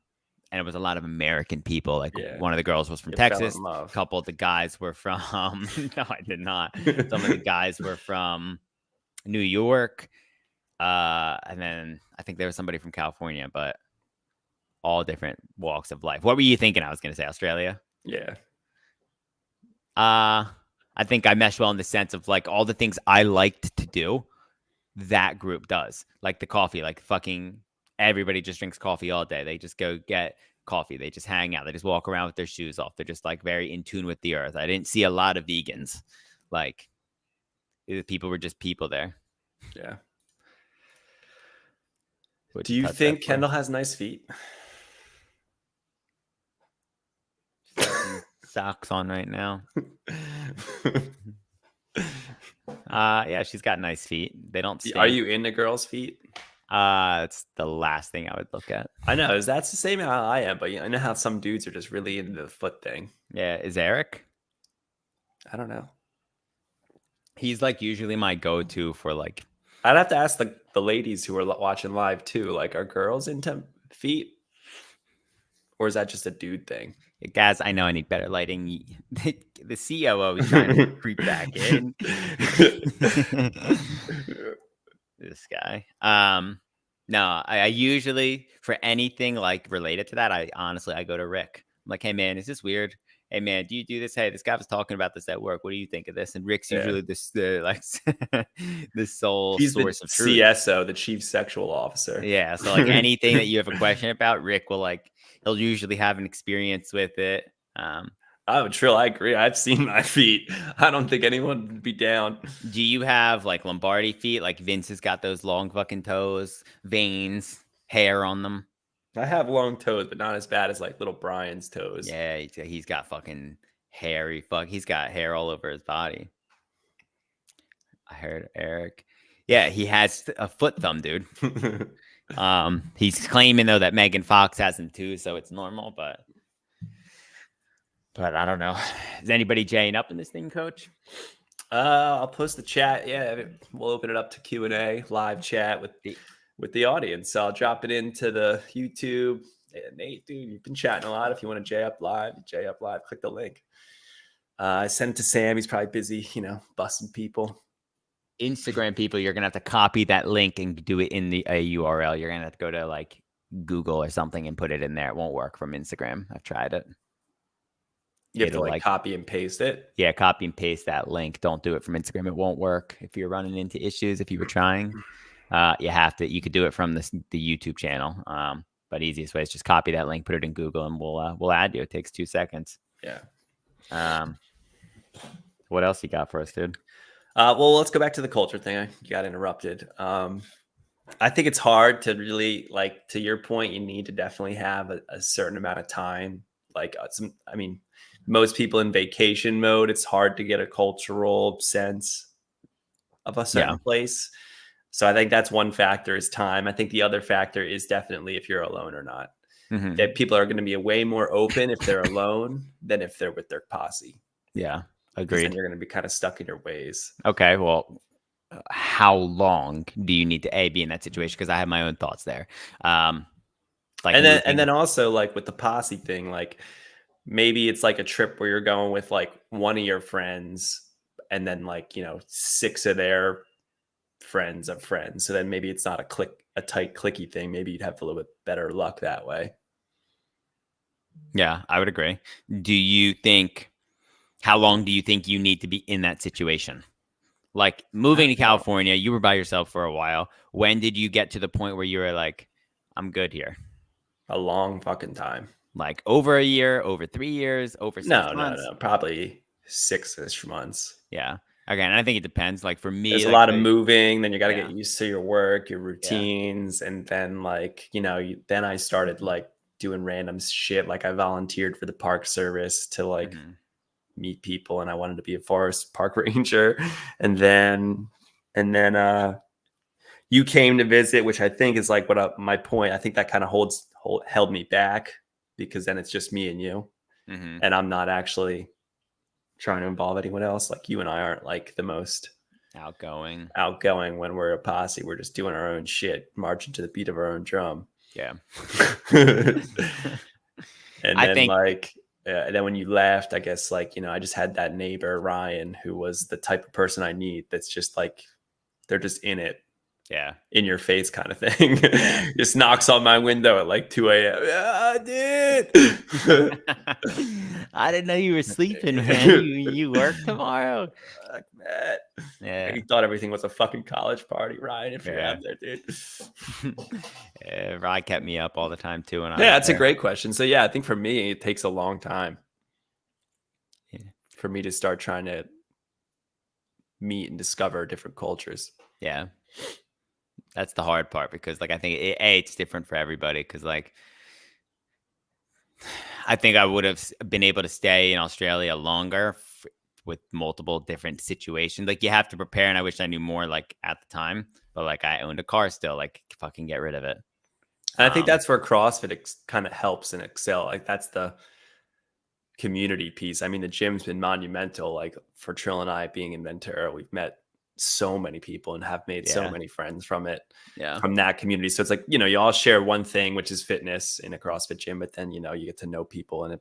it was a lot of American people. Like one of the girls was from Texas. A couple of the guys were from, no, I did not. Some of the guys were from New York. And then I think there was somebody from California, but all different walks of life. What were you thinking? I was going to say Australia. Yeah. I think I mesh well in the sense of like all the things I liked to do, that group does. Like the coffee, like fucking everybody just drinks coffee all day. They just go get coffee. They just hang out. They just walk around with their shoes off. They're just like very in tune with the earth. I didn't see a lot of vegans. Like the people were just people there. Yeah. Do you think Kendall has nice feet? Socks on right now. Yeah, she's got nice feet. They don't stink. Are you into girls' feet? It's the last thing I would look at. I know. That's the same how I am, but I know how some dudes are just really into the foot thing. Yeah, is Eric? I don't know. He's like usually my go-to for like I'd have to ask the ladies who are watching live too. Like, are girls into feet, or is that just a dude thing? Guys, I know I need better lighting. The COO is trying to creep back in. This guy. No, I usually for anything like related to that, I honestly I go to Rick. I'm like, hey man, is this weird? Hey man, do you do this? Hey, this guy was talking about this at work. What do you think of this? And Rick's Yeah. usually the like the sole He's the source of truth. CSO, the chief sexual officer. Yeah. So like anything that you have a question about, Rick will he'll usually have an experience with it. Oh, Trill, I agree. I've seen my feet. I don't think anyone would be down. Do you have like Lombardi feet? Like Vince has got those long fucking toes, veins, hair on them. I have long toes, but not as bad as like little Brian's toes. Yeah, he's got fucking hairy he's got hair all over his body. I heard Eric. Yeah, he has a foot thumb, dude. He's claiming though that Megan Fox has them too, so it's normal, but I don't know. Is anybody jaying up in this thing, Coach? I'll post the chat. Yeah, we'll open it up to Q&A, live chat with the audience. So I'll drop it into the YouTube. Yeah, Nate, dude, you've been chatting a lot. If you want to J up live, click the link. I sent it to Sam. He's probably busy, busting people. Instagram people, you're gonna have to copy that link and do it in a URL. You're gonna have to go to like Google or something and put it in there. It won't work from Instagram. I've tried it. You have to like copy and paste it. Yeah, copy and paste that link. Don't do it from Instagram. It won't work if you're running into issues. If you were trying, you could do it from the YouTube channel. But easiest way is just copy that link, put it in Google, and we'll add you. It takes 2 seconds. Yeah. What else you got for us, dude? Well, let's go back to the culture thing. You got interrupted. I think it's hard to really, like, to your point, you need to definitely have a certain amount of time. Like most people in vacation mode, it's hard to get a cultural sense of a certain place. So I think that's one factor is time. I think the other factor is definitely if you're alone or not. Mm-hmm. That people are going to be way more open if they're alone than if they're with their posse. Yeah, agreed. And you're going to be kind of stuck in your ways. Okay, well, how long do you need to be in that situation? Because I have my own thoughts there. And then also like with the posse thing, like maybe it's like a trip where you're going with like one of your friends and then like 6 of their friends of friends. So then maybe it's not a tight clicky thing. Maybe you'd have a little bit better luck that way. Yeah, I would agree. How long do you think you need to be in that situation? Like moving to California, you were by yourself for a while. When did you get to the point where you were like, I'm good here? A long fucking time. Like over a year, over 3 years, over 6 months? No, probably 6-ish months. Yeah. Okay, and I think it depends. Like for me, there's a lot of moving. Then you got to get used to your work, your routines, and then like then I started like doing random shit. Like I volunteered for the park service to like meet people, and I wanted to be a forest park ranger. And then you came to visit, which I think is like my point. I think that kind of held me back because then it's just me and you, and I'm not actually trying to involve anyone else. Like you and I aren't like the most outgoing when we're a posse. We're just doing our own shit, marching to the beat of our own drum. Yeah. And then when you left, I guess like, I just had that neighbor, Ryan, who was the type of person I need. That's just like, they're just in it. Yeah. In your face kind of thing. Just knocks on my window at like 2 a.m. Yeah, dude. I didn't know you were sleeping, man. You work tomorrow? Fuck, man. Yeah. He thought everything was a fucking college party, Ryan, if you're out there, dude. Ryan kept me up all the time too. That's a great question. So yeah, I think for me, it takes a long time for me to start trying to meet and discover different cultures. Yeah. That's the hard part because like I think it's different for everybody because like I think I would have been able to stay in Australia longer with multiple different situations. Like you have to prepare, and I wish I knew more like at the time. But like I owned a car still, like fucking get rid of it. And I think that's where CrossFit kind of helps and excel. Like that's the community piece. I mean, the gym's been monumental. Like for Trill and I being in Ventura, we've met so many people and have made so Yeah. many friends from it, Yeah. from that community. So it's like, you all share one thing, which is fitness in a CrossFit gym, but then, you get to know people and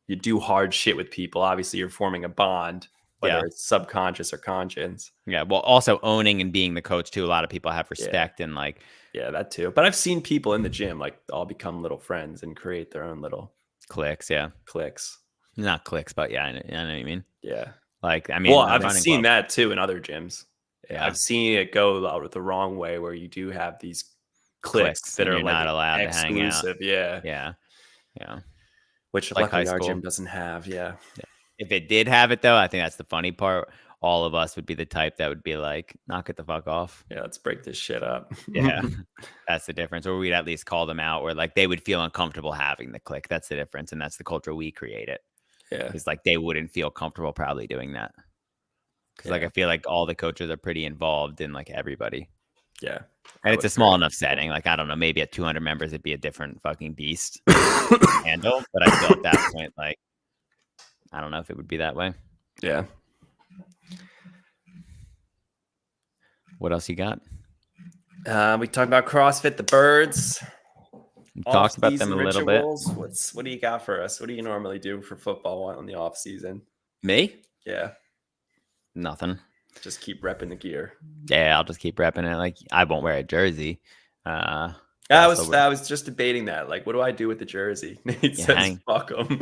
you do hard shit with people. Obviously, you're forming a bond, whether Yeah. it's subconscious or conscious. Yeah. Well, also owning and being the coach too. A lot of people have respect and like Yeah, that too. But I've seen people in the gym like all become little friends and create their own little clicks. Yeah. cliques. Not clicks, but yeah, I know what you mean. Yeah. Like, I mean, Well, the I've running seen club. that too in other gyms. Yeah. I've seen it go the wrong way where you do have these cliques that and are you're like not allowed to hang out. exclusive. Yeah. Yeah. Yeah. Which Like high luckily our school. gym doesn't have. Yeah. If it did have it though, I think that's the funny part. All of us would be the type that would be like, knock it the fuck off. Yeah. Let's break this shit up. Yeah. That's the difference. Or we'd at least call them out where like they would feel uncomfortable having the click. That's the difference. And that's the culture we created. Yeah. It's like they wouldn't feel comfortable probably doing that. Because like I feel like all the coaches are pretty involved in like everybody. Yeah. And it's a small enough setting. Like, I don't know, maybe at 200 members, it'd be a different fucking beast to handle. But I feel at that point, like, I don't know if it would be that way. Yeah. What else you got? We talked about CrossFit, the birds. We talked about them a little bit. What do you got for us? What do you normally do for football on the off season? Me? Yeah. Nothing. Just keep repping the gear. Yeah, I'll just keep repping it. Like, I won't wear a jersey. I was just debating that. Like, what do I do with the jersey? Nate says, "Fuck them."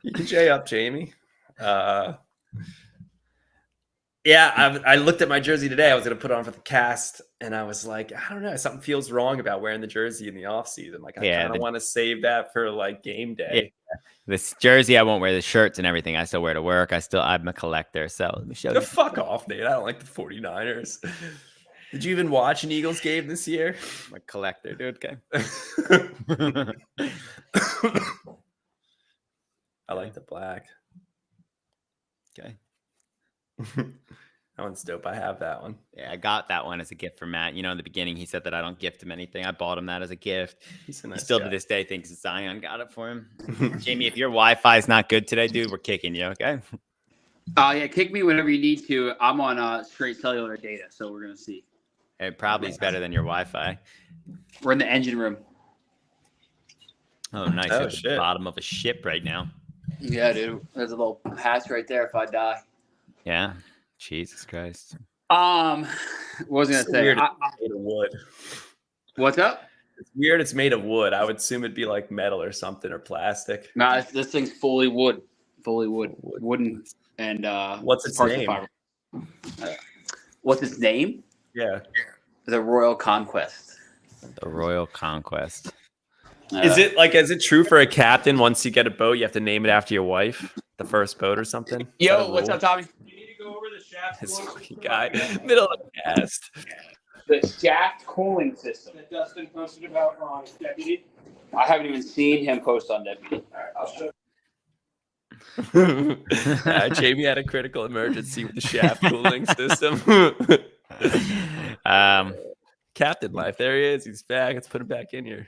You can J up, Jamie. Yeah, I looked at my jersey today. I was going to put it on for the cast, and I was like, I don't know. Something feels wrong about wearing the jersey in the off season. Like, I kind of want to save that for like game day. Yeah. This jersey, I won't wear the shirts and everything. I still wear to work. I'm a collector. So let me show you. Fuck off, Nate. I don't like the 49ers. Did you even watch an Eagles game this year? I'm a collector, dude. Okay. I like the black. Okay. That one's dope. I have that one. Yeah, I got that one as a gift from Matt. In the beginning, he said that I don't gift him anything. I bought him that as a gift. He's a nice he still guy. to this day thinks Zion got it for him. Jamie, if your Wi-Fi is not good today, dude, we're kicking you, okay? Yeah, kick me whenever you need to. I'm on straight cellular data, so we're going to see. It probably is better than your Wi-Fi. We're in the engine room. Oh, nice. Oh, You're at the shit. bottom of a ship right now. Yeah, dude. There's a little hatch right there if I die. Yeah. Jesus Christ. What was I going to say? Weird. It's made of wood. What's up? It's weird. It's made of wood. I would assume it'd be like metal or something or plastic. Nah, this thing's fully wood. Fully wood. Wooden. And What's its parts of name? fiber. What's its name? Yeah. The Royal Conquest. The Royal Conquest. Is it true for a captain? Once you get a boat, you have to name it after your wife, the first boat or something? Is that Yo, a what's rule? up, Tommy? You need to go over the shaft. This cooling fucking system guy, that- middle of the cast. The shaft cooling system. that Dustin posted about on Deputy. I haven't even seen him post on Deputy. All right, I'll show. Jamie had a critical emergency with the shaft cooling system. Captain life. There he is. He's back. Let's put him back in here.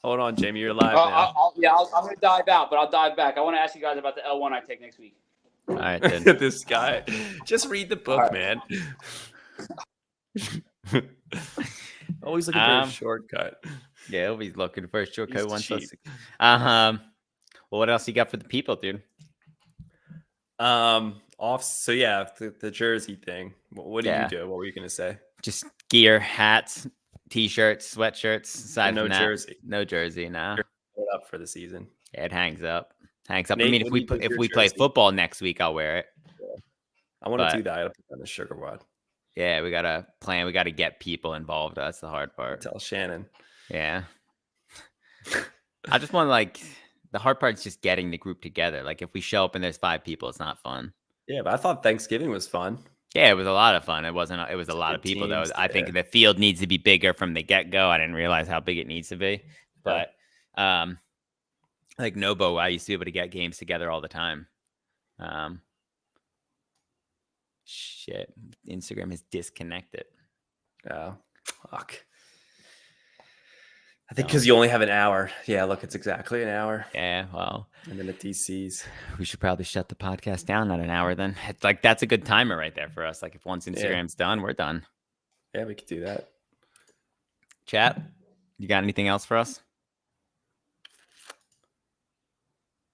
Hold on, Jamie. You're live now. I'm going to dive out, but I'll dive back. I want to ask you guys about the L1 I take next week. All right, then. This guy. Just read the book, All man. Always looking for a shortcut. Yeah, he's looking for a shortcut. He's 126. Well, what else you got for the people, dude? So yeah, the jersey thing. What do you do? What were you gonna say? Just gear, hats, t-shirts, sweatshirts. Aside No from that, jersey. no jersey. Nah, Put up for the season. it hangs up. Hangs up. Nate, I mean, what if do you do with if your we play jersey? football next week, I'll wear it. I want to But- do that. I'll put on the sugar wad. Yeah, we gotta plan. We gotta get people involved. That's the hard part. Tell Shannon. Yeah. I just want the hard part is just getting the group together. Like if we show up and there's 5 people, it's not fun. Yeah, but I thought Thanksgiving was fun. Yeah, it was a lot of fun. It wasn't. It was a lot of good people though. teams, I think the field needs to be bigger from the get go. I didn't realize how big it needs to be. But like Nobo, I used to be able to get games together all the time. Shit, Instagram is disconnected. Oh, fuck. I think So, because you only have an hour. Yeah, look, it's exactly an hour. yeah, well, And then at DC's. we should probably shut the podcast down at an hour then. It's like that's a good timer right there for us. Like if once Instagram's done, we're done. Yeah, we could do that. Chat, you got anything else for us?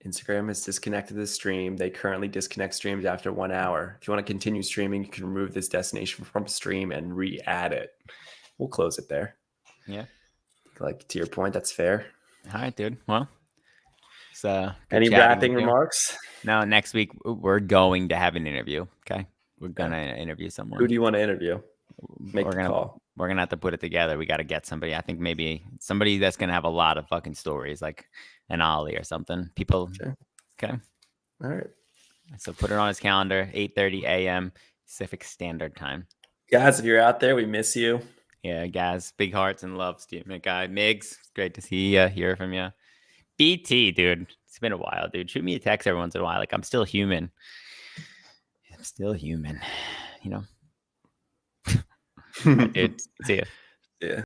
Instagram has disconnected the stream. They currently disconnect streams after 1 hour. If you want to continue streaming, you can remove this destination from stream and re-add it. We'll close it there. Yeah. Like to your point, that's fair. All right, dude. Well, it's good Any chatting wrapping with you. remarks? No, next week we're going to have an interview. Okay. We're gonna interview someone. Who do you want to interview? Make we're the gonna call. we're gonna have to put it together. We gotta get somebody. I think maybe somebody that's gonna have a lot of fucking stories, like an Ollie or something. People Sure. okay. All right. So put it on his calendar, 8:30 a.m. Pacific Standard Time. Guys, if you're out there, we miss you. Yeah, guys, big hearts and love, Steve McGuy. Migs, it's great to see you, hear from you. BT, dude, it's been a while, dude. Shoot me a text every once in a while. Like I'm still human. I'm still human, you know. Dude, see ya.